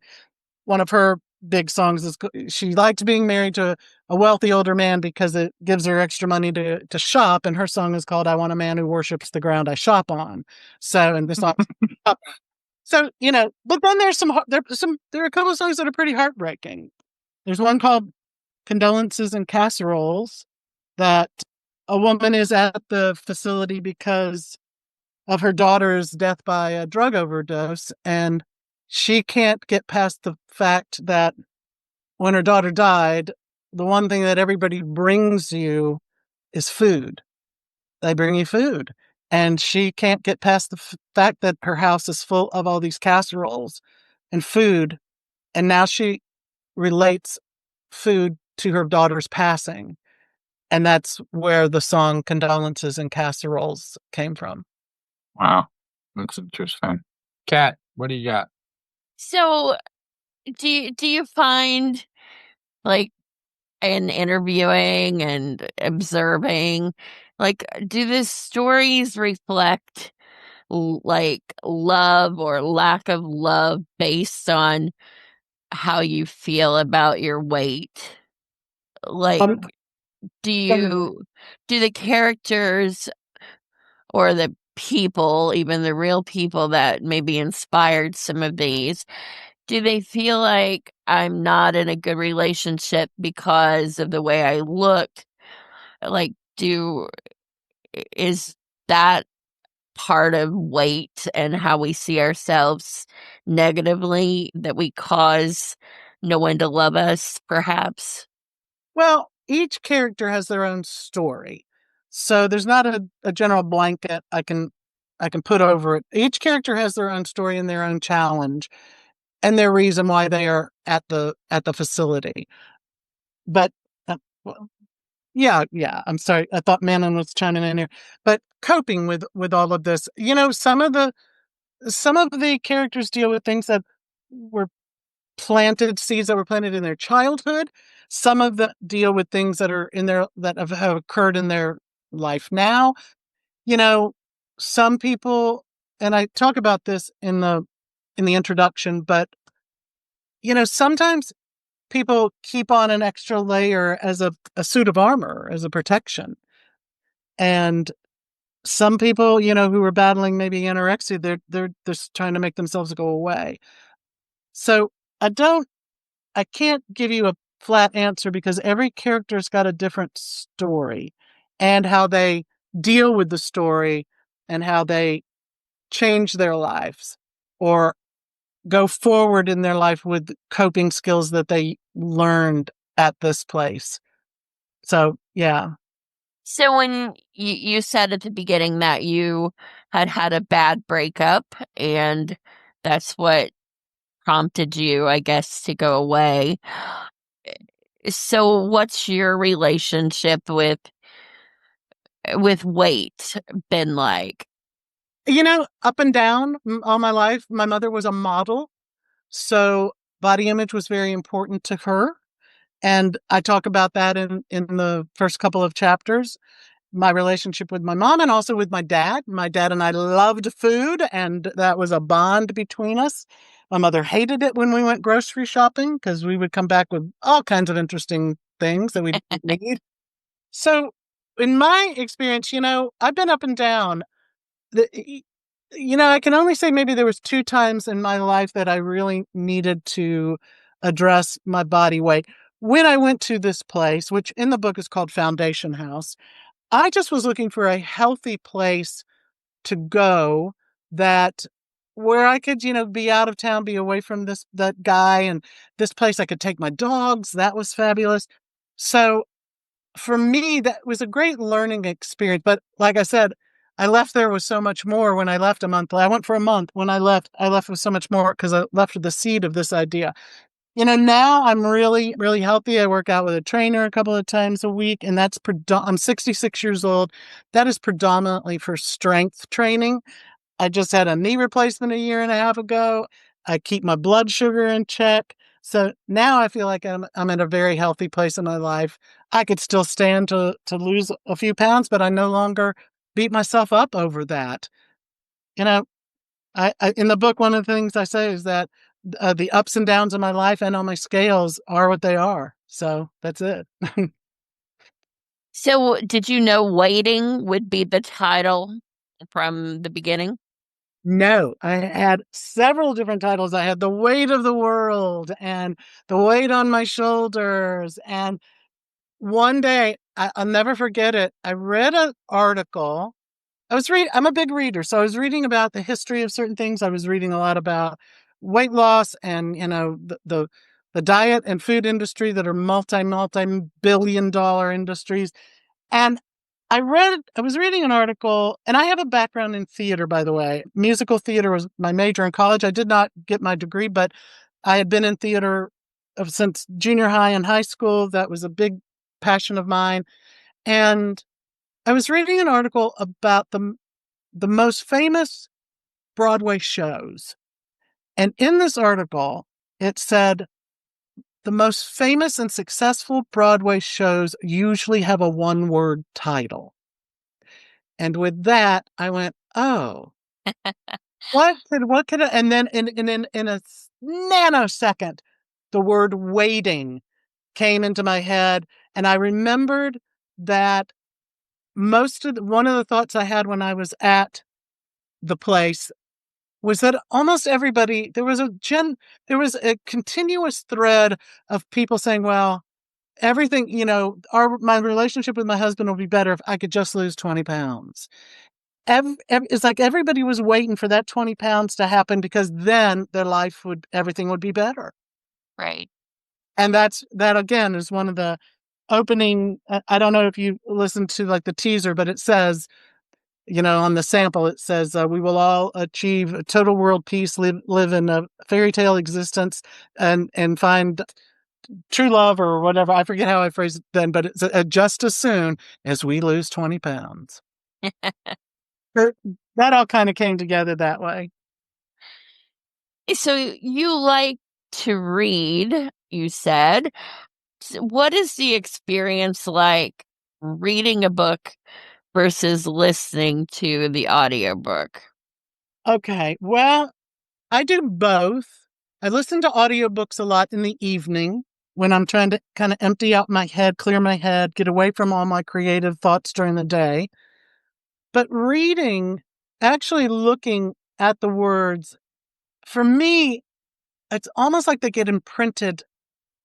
one of her big songs is she likes being married to a wealthy older man because it gives her extra money to shop, and her song is called I Want a Man Who Worships the Ground I Shop On. So, and the song so, but then there are a couple of songs that are pretty heartbreaking. There's one called Condolences and Casseroles that a woman is at the facility because of her daughter's death by a drug overdose, and she can't get past the fact that when her daughter died, the one thing that everybody brings you is food. They bring you food. And she can't get past the fact that her house is full of all these casseroles and food. And now she relates food to her daughter's passing. And that's where the song Condolences and Casseroles came from. Wow. That's interesting. Kat, what do you got? So, do you find, like, in interviewing and observing, like, do the stories reflect like love or lack of love based on how you feel about your weight? Like, do the characters or the people, even the real people that maybe inspired some of these, do they feel like I'm not in a good relationship because of the way I look? Like, is that part of weight and how we see ourselves negatively, that we cause no one to love us, perhaps? Well, each character has their own story. So there's not a general blanket I can put over it. Each character has their own story and their own challenge and their reason why they are at the facility. But well, yeah, I'm sorry. I thought Manon was chiming in here. But coping with all of this, some of the characters deal with things that were seeds that were planted in their childhood. Some of them deal with things that are that have occurred in their life now. Some people, and I talk about this in the introduction, but sometimes people keep on an extra layer as a suit of armor, as a protection. And some people, who are battling maybe anorexia, they're just trying to make themselves go away. So I can't give you a flat answer because every character's got a different story and how they deal with the story and how they change their lives or go forward in their life with coping skills that they learned at this place. So, yeah. So when you said at the beginning that you had a bad breakup and that's what prompted you, I guess, to go away. So what's your relationship with weight been like? Up and down all my life. My mother was a model, so body image was very important to her. And I talk about that in the first couple of chapters. My relationship with my mom and also with my dad. My dad and I loved food, and that was a bond between us. My mother hated it when we went grocery shopping because we would come back with all kinds of interesting things that we didn't need. So, in my experience, I've been up and down. I can only say maybe there was 2 times in my life that I really needed to address my body weight. When I went to this place, which in the book is called Foundation House, I just was looking for a healthy place to go where I could, be out of town, be away from that guy, and this place I could take my dogs. That was fabulous. So for me, that was a great learning experience. But like I said, I left there with so much more when I left a month. I went for a month. When I left with so much more because I left with the seed of this idea. Now I'm really, really healthy. I work out with a trainer a couple of times a week, and that's I'm 66 years old. That is predominantly for strength training. I just had a knee replacement a year and a half ago. I keep my blood sugar in check. So now I feel like I'm in a very healthy place in my life. I could still stand to lose a few pounds, but I no longer beat myself up over that. You know, I in the book, one of the things I say is that the ups and downs of my life and on my scales are what they are. So that's it. So, did you know Waiting would be the title from the beginning? No, I had several different titles. I had The Weight of the World and The Weight on My Shoulders. And one day, I'll never forget it. I read an article. I'm a big reader, so I was reading about the history of certain things. I was reading a lot about weight loss and, the diet and food industry that are multi-billion dollar industries. And I was reading an article, and I have a background in theater, by the way. Musical theater was my major in college. I did not get my degree, but I had been in theater since junior high and high school. That was a big passion of mine. And I was reading an article about the most famous Broadway shows. And in this article, it said the most famous and successful Broadway shows usually have a one-word title. And with that, I went, oh, what could, and then in a nanosecond, the word waiting came into my head. And I remembered that one of the thoughts I had when I was at the place was that almost everybody, there was a continuous thread of people saying, well, everything, my relationship with my husband will be better if I could just lose 20 pounds. It's like everybody was waiting for that 20 pounds to happen because then everything would be better. Right. And that again is one of the opening. I don't know if you listened to like the teaser, but it says, on the sample, it says, we will all achieve total world peace, live in a fairy tale existence and find true love or whatever. I forget how I phrased it then, but it's just as soon as we lose 20 pounds. That all kind of came together that way. So, you like to read, you said. What is the experience like reading a book versus listening to the audiobook? Okay, well, I do both. I listen to audiobooks a lot in the evening when I'm trying to kind of empty out my head, clear my head, get away from all my creative thoughts during the day. But reading, actually looking at the words, for me, it's almost like they get imprinted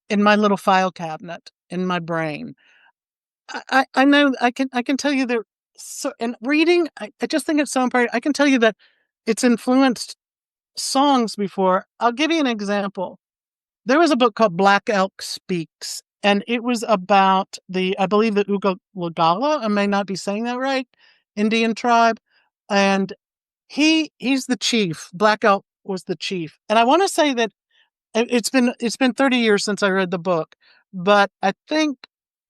in my little file cabinet in my brain. I know I can tell you that. So, and reading, I just think it's so important. I can tell you that it's influenced songs before. I'll give you an example. There was a book called Black Elk Speaks, and it was about I believe the Ugala, I may not be saying that right, Indian tribe, and he's the chief. Black Elk was the chief, and I want to say that it's been 30 years since I read the book, but I think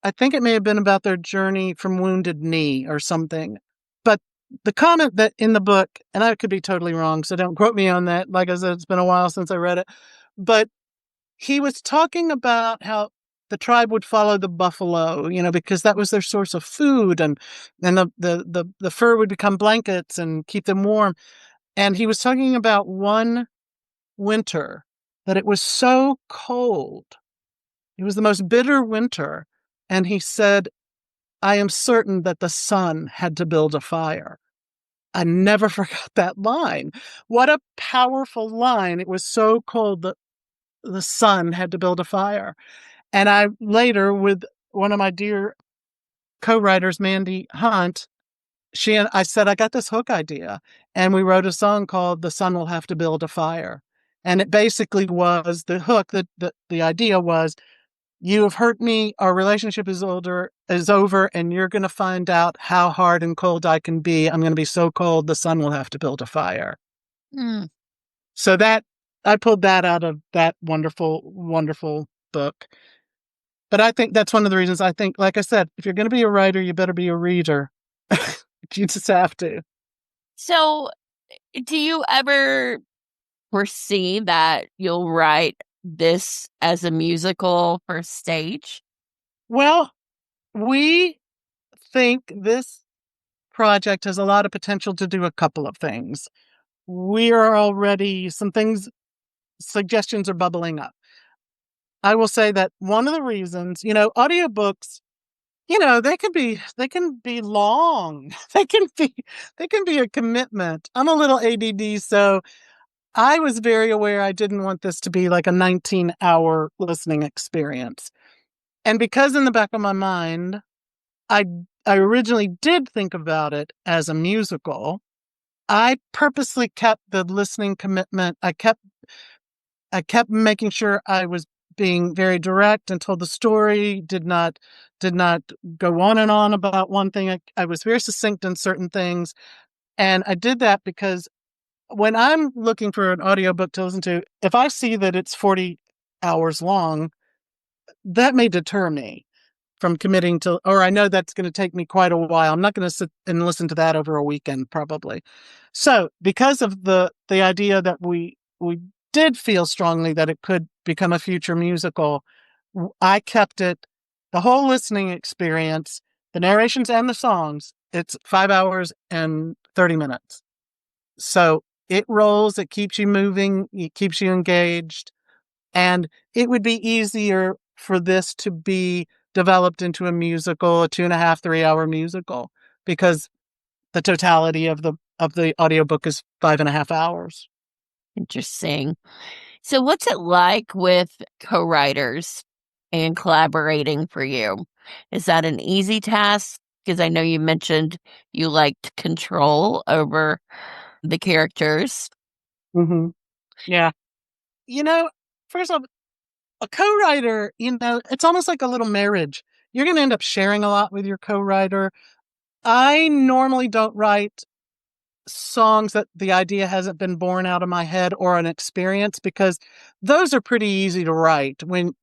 it may have been about their journey from Wounded Knee or something. But the comment that in the book, and I could be totally wrong, so don't quote me on that. Like I said, it's been a while since I read it, but he was talking about how the tribe would follow the buffalo, because that was their source of food, and the fur would become blankets and keep them warm. And he was talking about one winter that it was so cold. It was the most bitter winter. And he said, I am certain that the sun had to build a fire. I never forgot that line. What a powerful line. It was so cold that the sun had to build a fire. And I later, with one of my dear co-writers, Mandy Hunt, I said, I got this hook idea. And we wrote a song called The Sun Will Have to Build a Fire. And it basically was the hook, the idea was, you have hurt me, our relationship is over, and you're going to find out how hard and cold I can be. I'm going to be so cold, the sun will have to build a fire. Mm. So that I pulled that out of that wonderful, wonderful book. But I think that's one of the reasons I think, like I said, if you're going to be a writer, you better be a reader. You just have to. So, do you ever foresee that you'll write this as a musical for stage? Well, we think this project has a lot of potential to do a couple of things. We are already, some things, suggestions are bubbling up. I will say that one of the reasons, audiobooks, they can be long. They can be a commitment. I'm a little ADD, so I was very aware I didn't want this to be like a 19-hour listening experience. And because in the back of my mind, I I originally did think about it as a musical, I purposely kept the listening commitment. I kept making sure I was being very direct and told the story, did not go on and on about one thing. I was very succinct in certain things. And I did that because when I'm looking for an audiobook to listen to, if I see that it's 40 hours long, that may deter me from committing to, or I know that's going to take me quite a while. I'm not going to sit and listen to that over a weekend, probably. So because of the idea that we did feel strongly that it could become a future musical, I kept it, the whole listening experience, the narrations and the songs, it's 5 hours and 30 minutes. So it rolls, it keeps you moving, it keeps you engaged. And it would be easier for this to be developed into a musical, a 2.5, 3 hour musical, because the totality of the audiobook is 5.5 hours. Interesting. So, what's it like with co-writers and collaborating for you? Is that an easy task? Because I know you mentioned you liked control over the characters. Mm-hmm. Yeah. First off, a co-writer, it's almost like a little marriage. You're going to end up sharing a lot with your co-writer. I normally don't write songs that the idea hasn't been born out of my head or an experience, because those are pretty easy to write when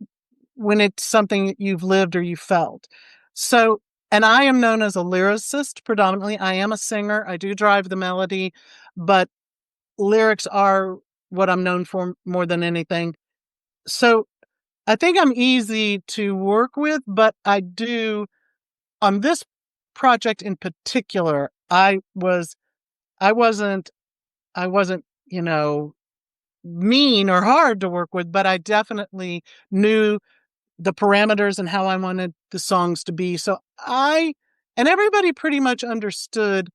it's something you've lived or you felt. So, and I am known as a lyricist predominantly. I am a singer. I do drive the melody, but lyrics are what I'm known for more than anything. So I think I'm easy to work with, but I do, on this project in particular, I wasn't, mean or hard to work with, but I definitely knew the parameters and how I wanted the songs to be. So and everybody pretty much understood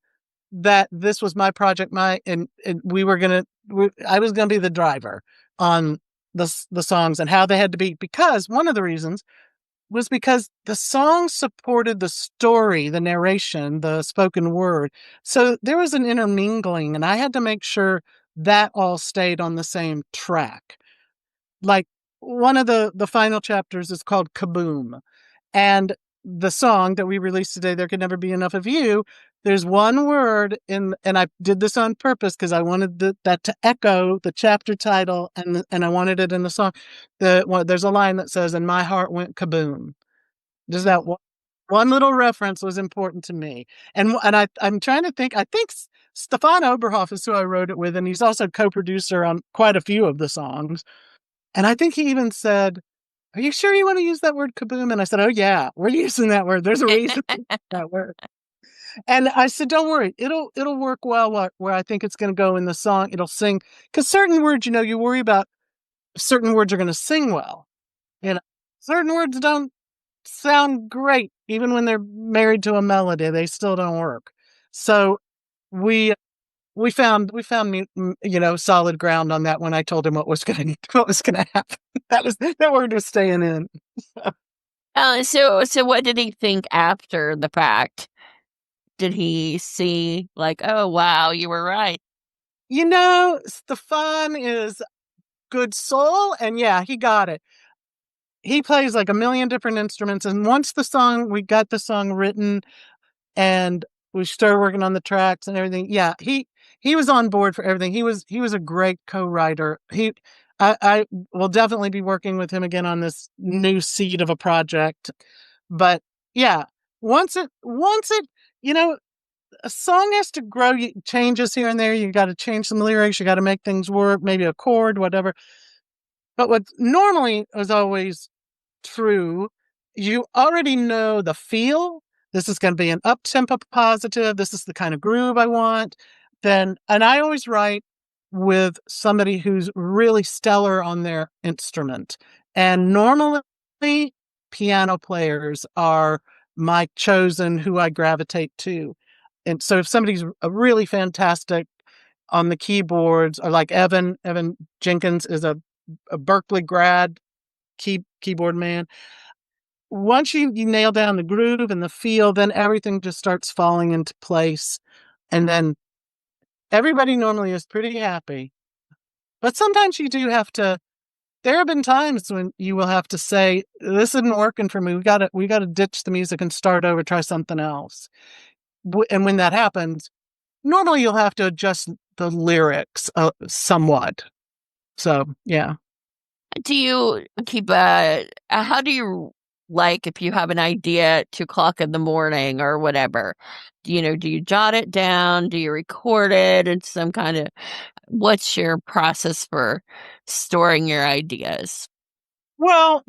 that this was my project, and I was gonna be the driver on the songs and how they had to be, because one of the reasons was because the songs supported the story, the narration, the spoken word. So there was an intermingling, and I had to make sure that all stayed on the same track. Like, one of the final chapters is called Kaboom. And the song that we released today, There Could Never Be Enough of You, there's one word and I did this on purpose because I wanted that to echo the chapter title, and I wanted it in the song. There's a line that says, "And my heart went kaboom." Just that one little reference was important to me. And I'm trying to think, I think Stefan Oberhoff is who I wrote it with, and he's also co-producer on quite a few of the songs. And I think he even said, "Are you sure you want to use that word kaboom?" And I said, "Oh yeah, we're using that word. There's a reason for that word." And I said, "Don't worry, it'll work well where I think it's going to go in the song. It'll sing, because certain words, you worry about certain words are going to sing well. Certain words don't sound great even when they're married to a melody. They still don't work. So we we found solid ground on that when I told him what was going to happen. That word was staying in. So what did he think after the fact? Did he see like, oh wow, you were right? Stefan is good soul, and yeah, he got it. He plays like a million different instruments, and once we got the song written and we started working on the tracks and everything, yeah, he he was on board for everything. He was a great co-writer. I will definitely be working with him again on this new seed of a project. But yeah, once it, you know, a song has to grow, changes here and there. You got to change some lyrics. You got to make things work, maybe a chord, whatever. But what normally is always true, you already know the feel. This is going to be an up-tempo positive. This is the kind of groove I want. And I always write with somebody who's really stellar on their instrument. And normally piano players are my chosen who I gravitate to. And so if somebody's a really fantastic on the keyboards, or like Evan Jenkins is a Berkeley grad keyboard man. Once you nail down the groove and the feel, then everything just starts falling into place. And then everybody normally is pretty happy. But sometimes you do have to, there have been times when you will have to say, this isn't working for me. We gotta ditch the music and start over, try something else. And when that happens, normally you'll have to adjust the lyrics somewhat. So, yeah. Do you keep how do you, like, if you have an idea at 2:00 in the morning or whatever, do you jot it down? Do you record it in some kind of, what's your process for storing your ideas? Well,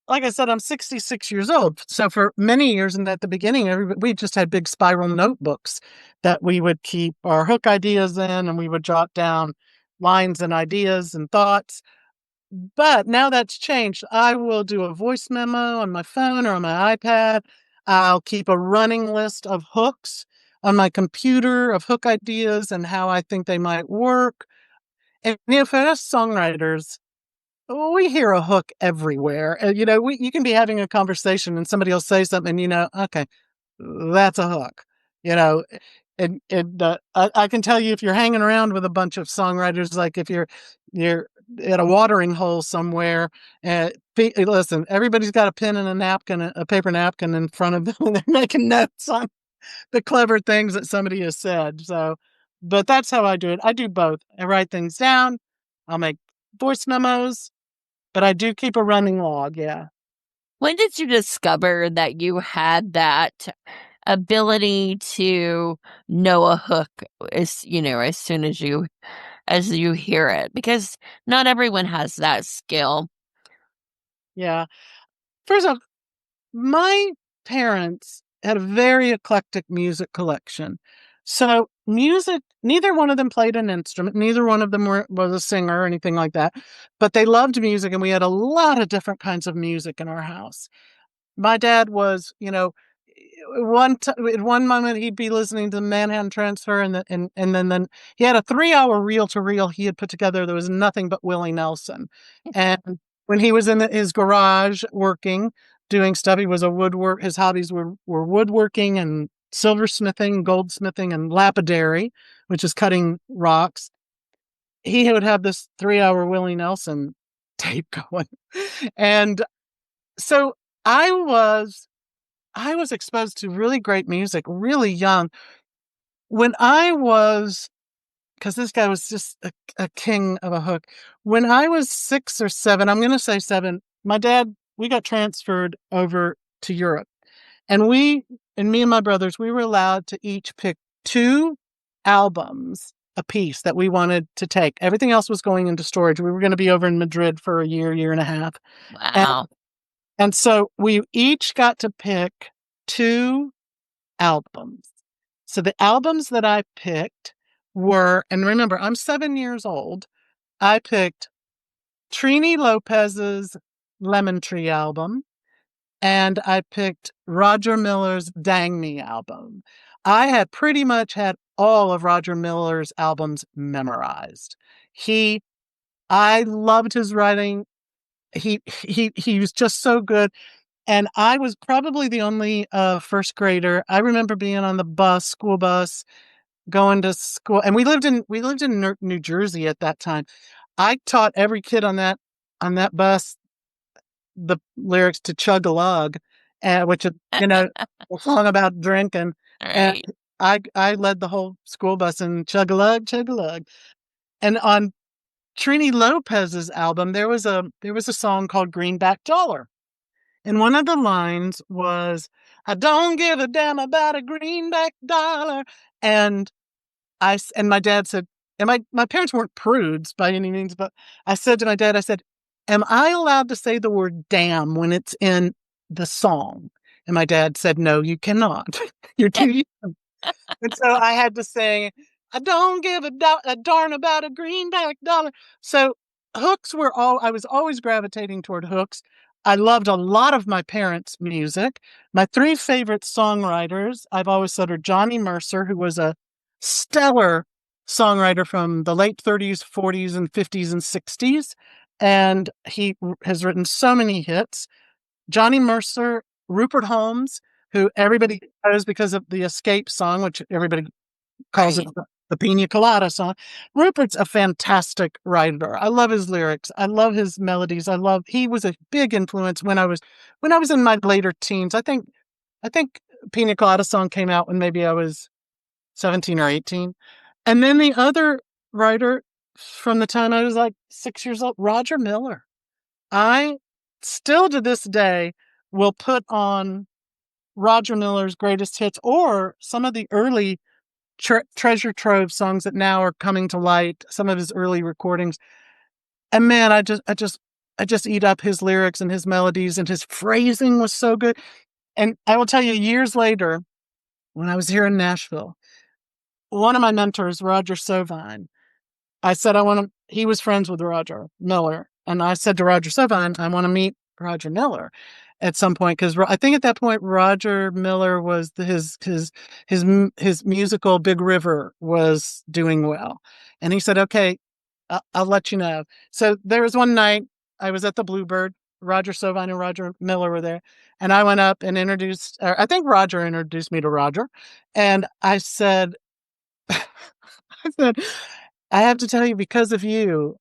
like I said, I'm 66 years old. So for many years, and at the beginning, we just had big spiral notebooks that we would keep our hook ideas in, and we would jot down lines and ideas and thoughts. But now that's changed. I will do a voice memo on my phone or on my iPad. I'll keep a running list of hooks on my computer of hook ideas and how I think they might work. And for us songwriters, we hear a hook everywhere. You can be having a conversation and somebody will say something, okay, that's a hook, you know, I can tell you if you're hanging around with a bunch of songwriters, like if you're at a watering hole somewhere, listen, everybody's got a pen and a napkin, a paper napkin in front of them, and they're making notes on the clever things that somebody has said. So, but that's how I do it. I do both. I write things down. I'll make voice memos, but I do keep a running log. Yeah. When did you discover that you had that ability to know a hook as soon as you hear it? Because not everyone has that skill. Yeah. First off, my parents had a very eclectic music collection. So music, neither one of them played an instrument. Neither one of them was a singer or anything like that. But they loved music, and we had a lot of different kinds of music in our house. My dad was, at one moment he'd be listening to the Manhattan Transfer, and then he had a 3-hour reel-to-reel he had put together. There was nothing but Willie Nelson, and when he was in his garage working, doing stuff, he was a woodwork. His hobbies were woodworking and silversmithing, goldsmithing, and lapidary, which is cutting rocks. He would have this 3-hour Willie Nelson tape going, and so I was exposed to really great music really young. When because this guy was just a king of a hook. When I was 6 or 7, I'm going to say 7, we got transferred over to Europe. And me and my brothers, we were allowed to each pick 2 albums a piece that we wanted to take. Everything else was going into storage. We were going to be over in Madrid for a year and a half. Wow. And so we each got to pick 2 albums. So the albums that I picked were, and remember, I'm 7 years old. I picked Trini Lopez's Lemon Tree album, and I picked Roger Miller's Dang Me album. I had pretty much had all of Roger Miller's albums memorized. I loved his writing. He was just so good. And I was probably the only first grader. I remember being on the school bus, going to school, and we lived in New Jersey at that time. I taught every kid on that bus the lyrics to Chug a Lug, which is a song about drinking. And Right. I led the whole school bus in chug-a-lug, chug-a-lug. And on Trini Lopez's album, there was a song called Greenback Dollar. And one of the lines was, I don't give a damn about a greenback dollar. And my dad said, and my parents weren't prudes by any means, but I said to my dad, I said, am I allowed to say the word damn when it's in the song? And my dad said, no, you cannot. You're too young. And so I had to say, I don't give a darn about a greenback dollar. So hooks I was always gravitating toward hooks. I loved a lot of my parents' music. My three favorite songwriters, I've always said, are Johnny Mercer, who was a stellar songwriter from the late 30s, 40s, and 50s and 60s. And he has written so many hits. Johnny Mercer, Rupert Holmes, who everybody knows because of the Escape song, which everybody calls Right. it the Pina Colada song. Rupert's a fantastic writer. I love his lyrics. I love his melodies. He was a big influence when I was in my later teens. I think Pina Colada song came out when maybe I was 17 or 18. And then the other writer from the time I was like 6 years old, Roger Miller. I still to this day will put on Roger Miller's greatest hits or some of the early treasure trove songs that now are coming to light, some of his early recordings. And man, I just eat up his lyrics and his melodies, and his phrasing was so good. And I will tell you, years later, when I was here in Nashville, one of my mentors, Roger Sovine, I said, he was friends with Roger Miller. And I said to Roger Sovine, I want to meet Roger Miller at some point. Because I think at that point, Roger Miller was his musical Big River was doing well. And he said, okay, I'll let you know. So there was one night I was at the Bluebird. Roger Sovine and Roger Miller were there. And I went up and I think Roger introduced me to Roger. And I said, I have to tell you, because of you,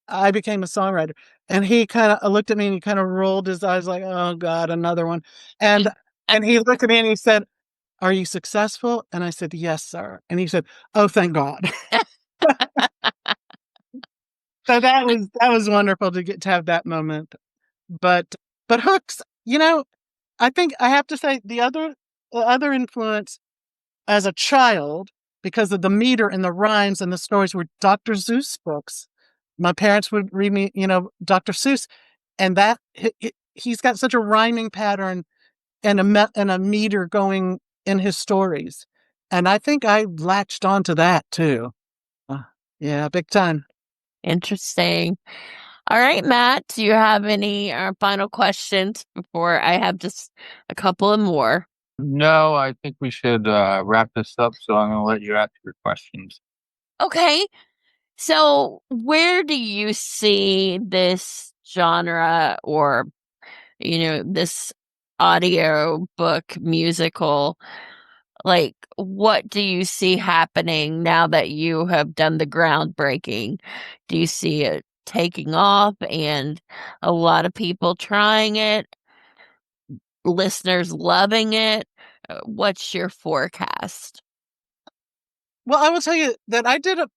I became a songwriter. And he kind of looked at me and he kind of rolled his eyes like, oh God, another one. And he looked at me and he said, are you successful? And I said, yes, sir. And he said, oh, thank God. So that was wonderful to have that moment. But hooks, I think I have to say the other influence as a child, because of the meter and the rhymes and the stories, were Dr. Seuss books. My parents would read me, Dr. Seuss, and that he's got such a rhyming pattern and a meter going in his stories. And I think I latched onto that too. Yeah, big time. Interesting. All right, Matt, do you have any final questions before I have just a couple of more? No, I think we should wrap this up. So I'm going to let you ask your questions. Okay. So where do you see this genre or, this audio book musical? Like, what do you see happening now that you have done the groundbreaking? Do you see it taking off and a lot of people trying it, listeners loving it? What's your forecast? Well, I will tell you that I did a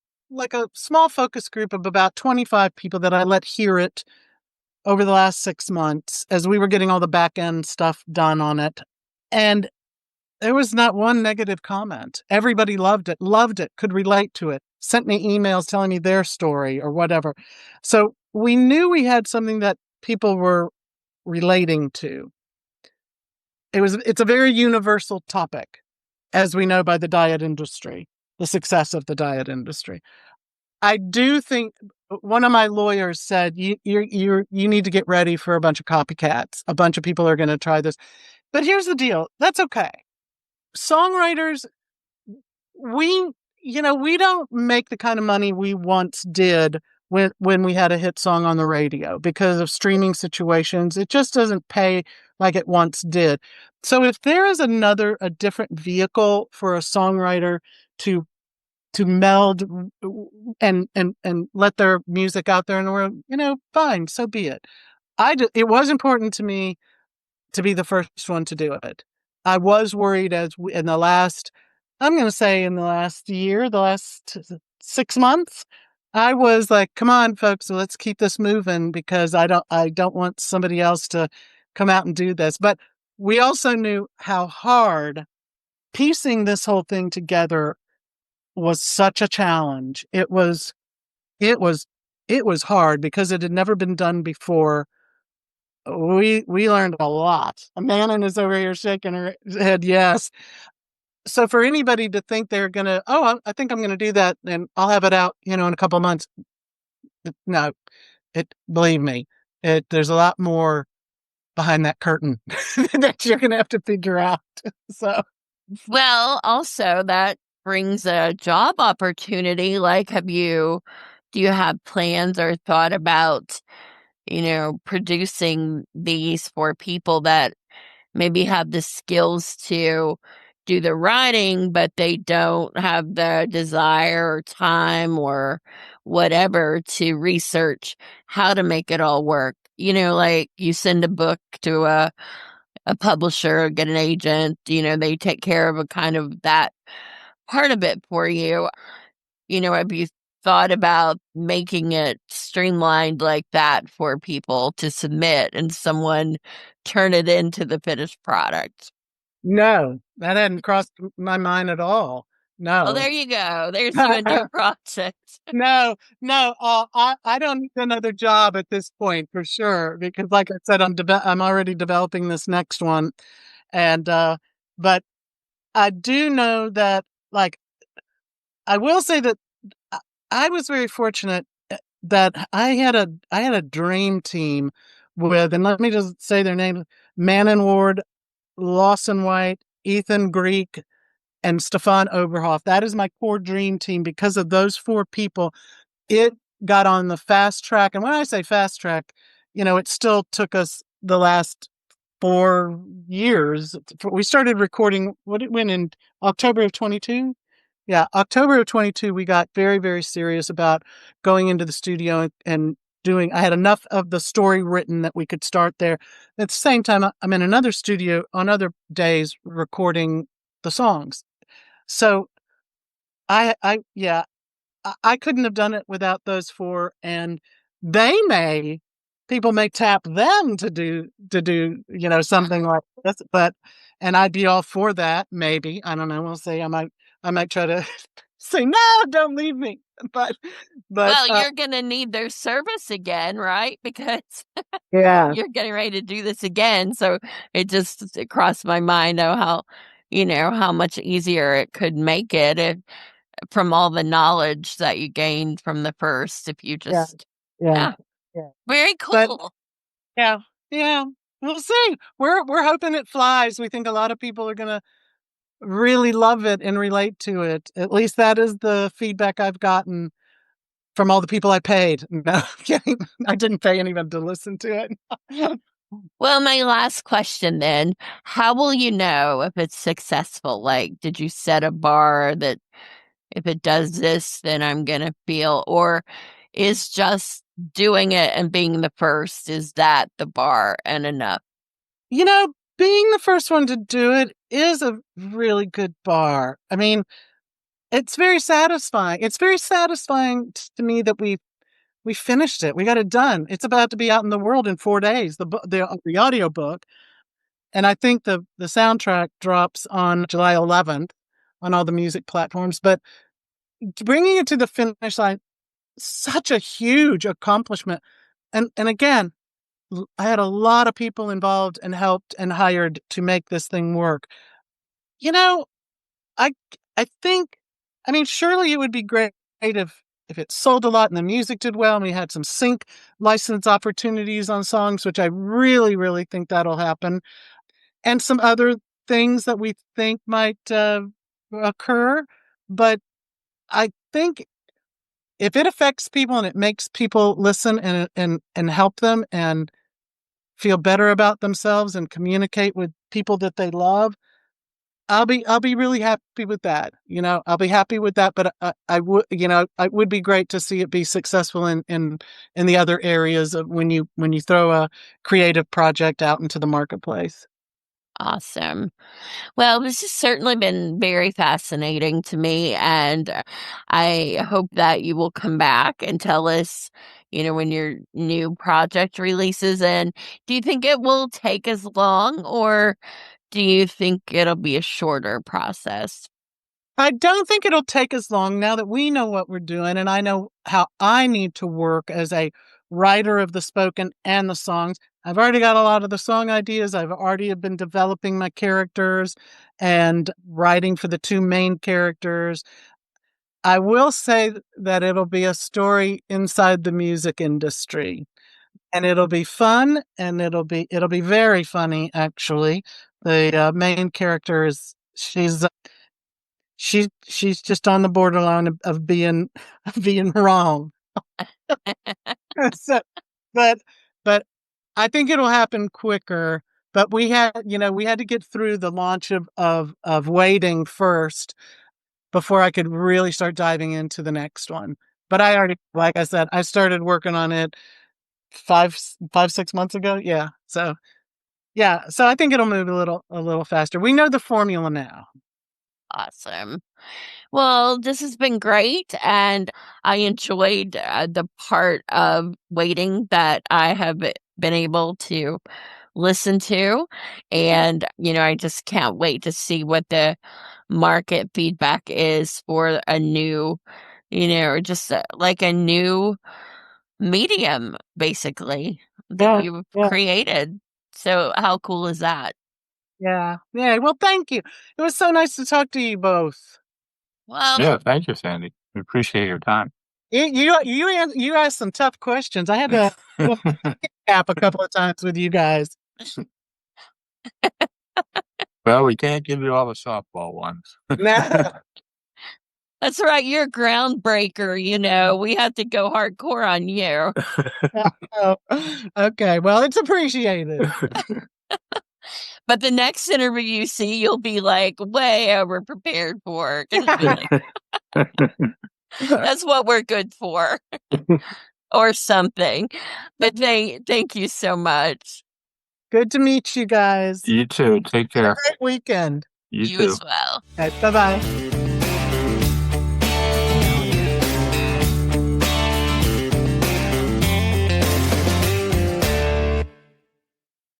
small focus group of about 25 people that I let hear it over the last 6 months as we were getting all the back end stuff done on it. And there was not one negative comment. Everybody loved it, could relate to it, sent me emails telling me their story or whatever. So we knew we had something that people were relating to. It's a very universal topic, as we know by the diet industry, the success of the diet industry. I do think one of my lawyers said, you need to get ready for a bunch of copycats. A bunch of people are going to try this. But here's the deal. That's okay. Songwriters, we don't make the kind of money we once did when we had a hit song on the radio because of streaming situations. It just doesn't pay like it once did. So if there is a different vehicle for a songwriter to meld and let their music out there in the world, fine, so be it. It was important to me to be the first one to do it. I was worried in the last I'm going to say in the last year, the last 6 months, I was like, come on, folks, let's keep this moving because I don't want somebody else to come out and do this. But we also knew how hard piecing this whole thing together was such a challenge. It was, it was hard because it had never been done before. We learned a lot. Amanda is over here shaking her head. Yes. So for anybody to think they're going to, I think I'm going to do that and I'll have it out, in a couple of months. No, believe me, there's a lot more behind that curtain that you're going to have to figure out. So, Well, also that brings a job opportunity. Like, do you have plans or thought about, producing these for people that maybe have the skills to do the writing, but they don't have the desire or time or whatever to research how to make it all work? Like you send a book to a publisher, get an agent, they take care of a kind of that part of it for you. Have you thought about making it streamlined like that for people to submit and someone turn it into the finished product? no, that hadn't crossed my mind at all. Oh, No. there you go. There's you and your project. No, no, I don't need another job at this point for sure because, like I said, I'm already developing this next one, and but I do know that, like, I will say that I I was very fortunate that I had a dream team with, and let me just say their names: Manon Ward, Lawson White, Ethan Greek, and Stefan Oberhoff. That is my core dream team. Because of those four people, it got on the fast track. And when I say fast track, it still took us the last 4 years. We started recording, what it went in October of 22. Yeah, October of 22, we got very, very serious about going into the studio and doing. I had enough of the story written that we could start there. At the same time, I'm in another studio on other days recording the songs. So yeah, I couldn't have done it without those four, and people may tap them to do something like this, but and I'd be all for that. Maybe, I don't know. We'll see. I might try to say no, don't leave me. But but Well, you're going to need their service again, right? Because yeah, you're getting ready to do this again. So it crossed my mind how much easier it could make it if, from all the knowledge that you gained from the first, if you yeah, just, yeah, yeah, yeah. very But cool. yeah, yeah. We'll see. We're hoping it flies. We think a lot of people are gonna really love it and relate to it. At least that is the feedback I've gotten from all the people I paid. No, I'm kidding. I didn't pay anyone to listen to it. Well, my last question then, how will you know if it's successful? Like, did you set a bar that if it does this, then I'm gonna feel, or is just doing it and being the first, is that the bar and enough? Being the first one to do it is a really good bar. I mean, it's very satisfying. It's very satisfying to me that we finished it. We got it done. It's about to be out in the world in 4 days. The audiobook, and I think the soundtrack drops on July 11th on all the music platforms. But bringing it to the finish line, such a huge accomplishment. And again, I had a lot of people involved and helped and hired to make this thing work. You know, I I think, I mean, surely it would be great if it sold a lot and the music did well and we had some sync license opportunities on songs, which I really, really think that'll happen, and some other things that we think might occur. But I think if it affects people and it makes people listen and help them and feel better about themselves and communicate with people that they love, I'll be really happy with that. I'll be happy with that. But I would, it would be great to see it be successful in the other areas of when you throw a creative project out into the marketplace. Awesome. Well, this has certainly been very fascinating to me, and I hope that you will come back and tell us, when your new project releases. And do you think it will take as long, or do you think it'll be a shorter process? I don't think it'll take as long now that we know what we're doing and I know how I need to work as a writer of the spoken and the songs. I've already got a lot of the song ideas. I've already been developing my characters and writing for the two main characters. I will say that it'll be a story inside the music industry. And it'll be fun and it'll be very funny actually. The main character is she's just on the borderline of being of being wrong. So, but but I think it'll happen quicker. But we had to get through the launch of waiting first before I could really start diving into the next one. But I already, like I said, I started working on it 6 months ago. Yeah. So yeah. So I think it'll move a little faster. We know the formula now. Awesome. Well, this has been great, and I enjoyed the part of waiting that I have been able to listen to. And, I just can't wait to see what the market feedback is for a new, just like a new medium, basically, that you've Yeah. created. So, how cool is that? Yeah. Yeah. Well, thank you. It was so nice to talk to you both. Well, Yeah, thank you, Sandy. We appreciate your time. You asked some tough questions. I had to cap a couple of times with you guys. Well, we can't give you all the softball ones. Nah. that's right. You're a groundbreaker. We have to go hardcore on you. Oh, okay. Well, it's appreciated. But the next interview you see, you'll be like way over prepared for. 'Cause it'll be like, that's what we're good for, or something. But thank you so much. Good to meet you guys. You too. Take Have a care. great weekend. You You too. as well. Okay, bye-bye.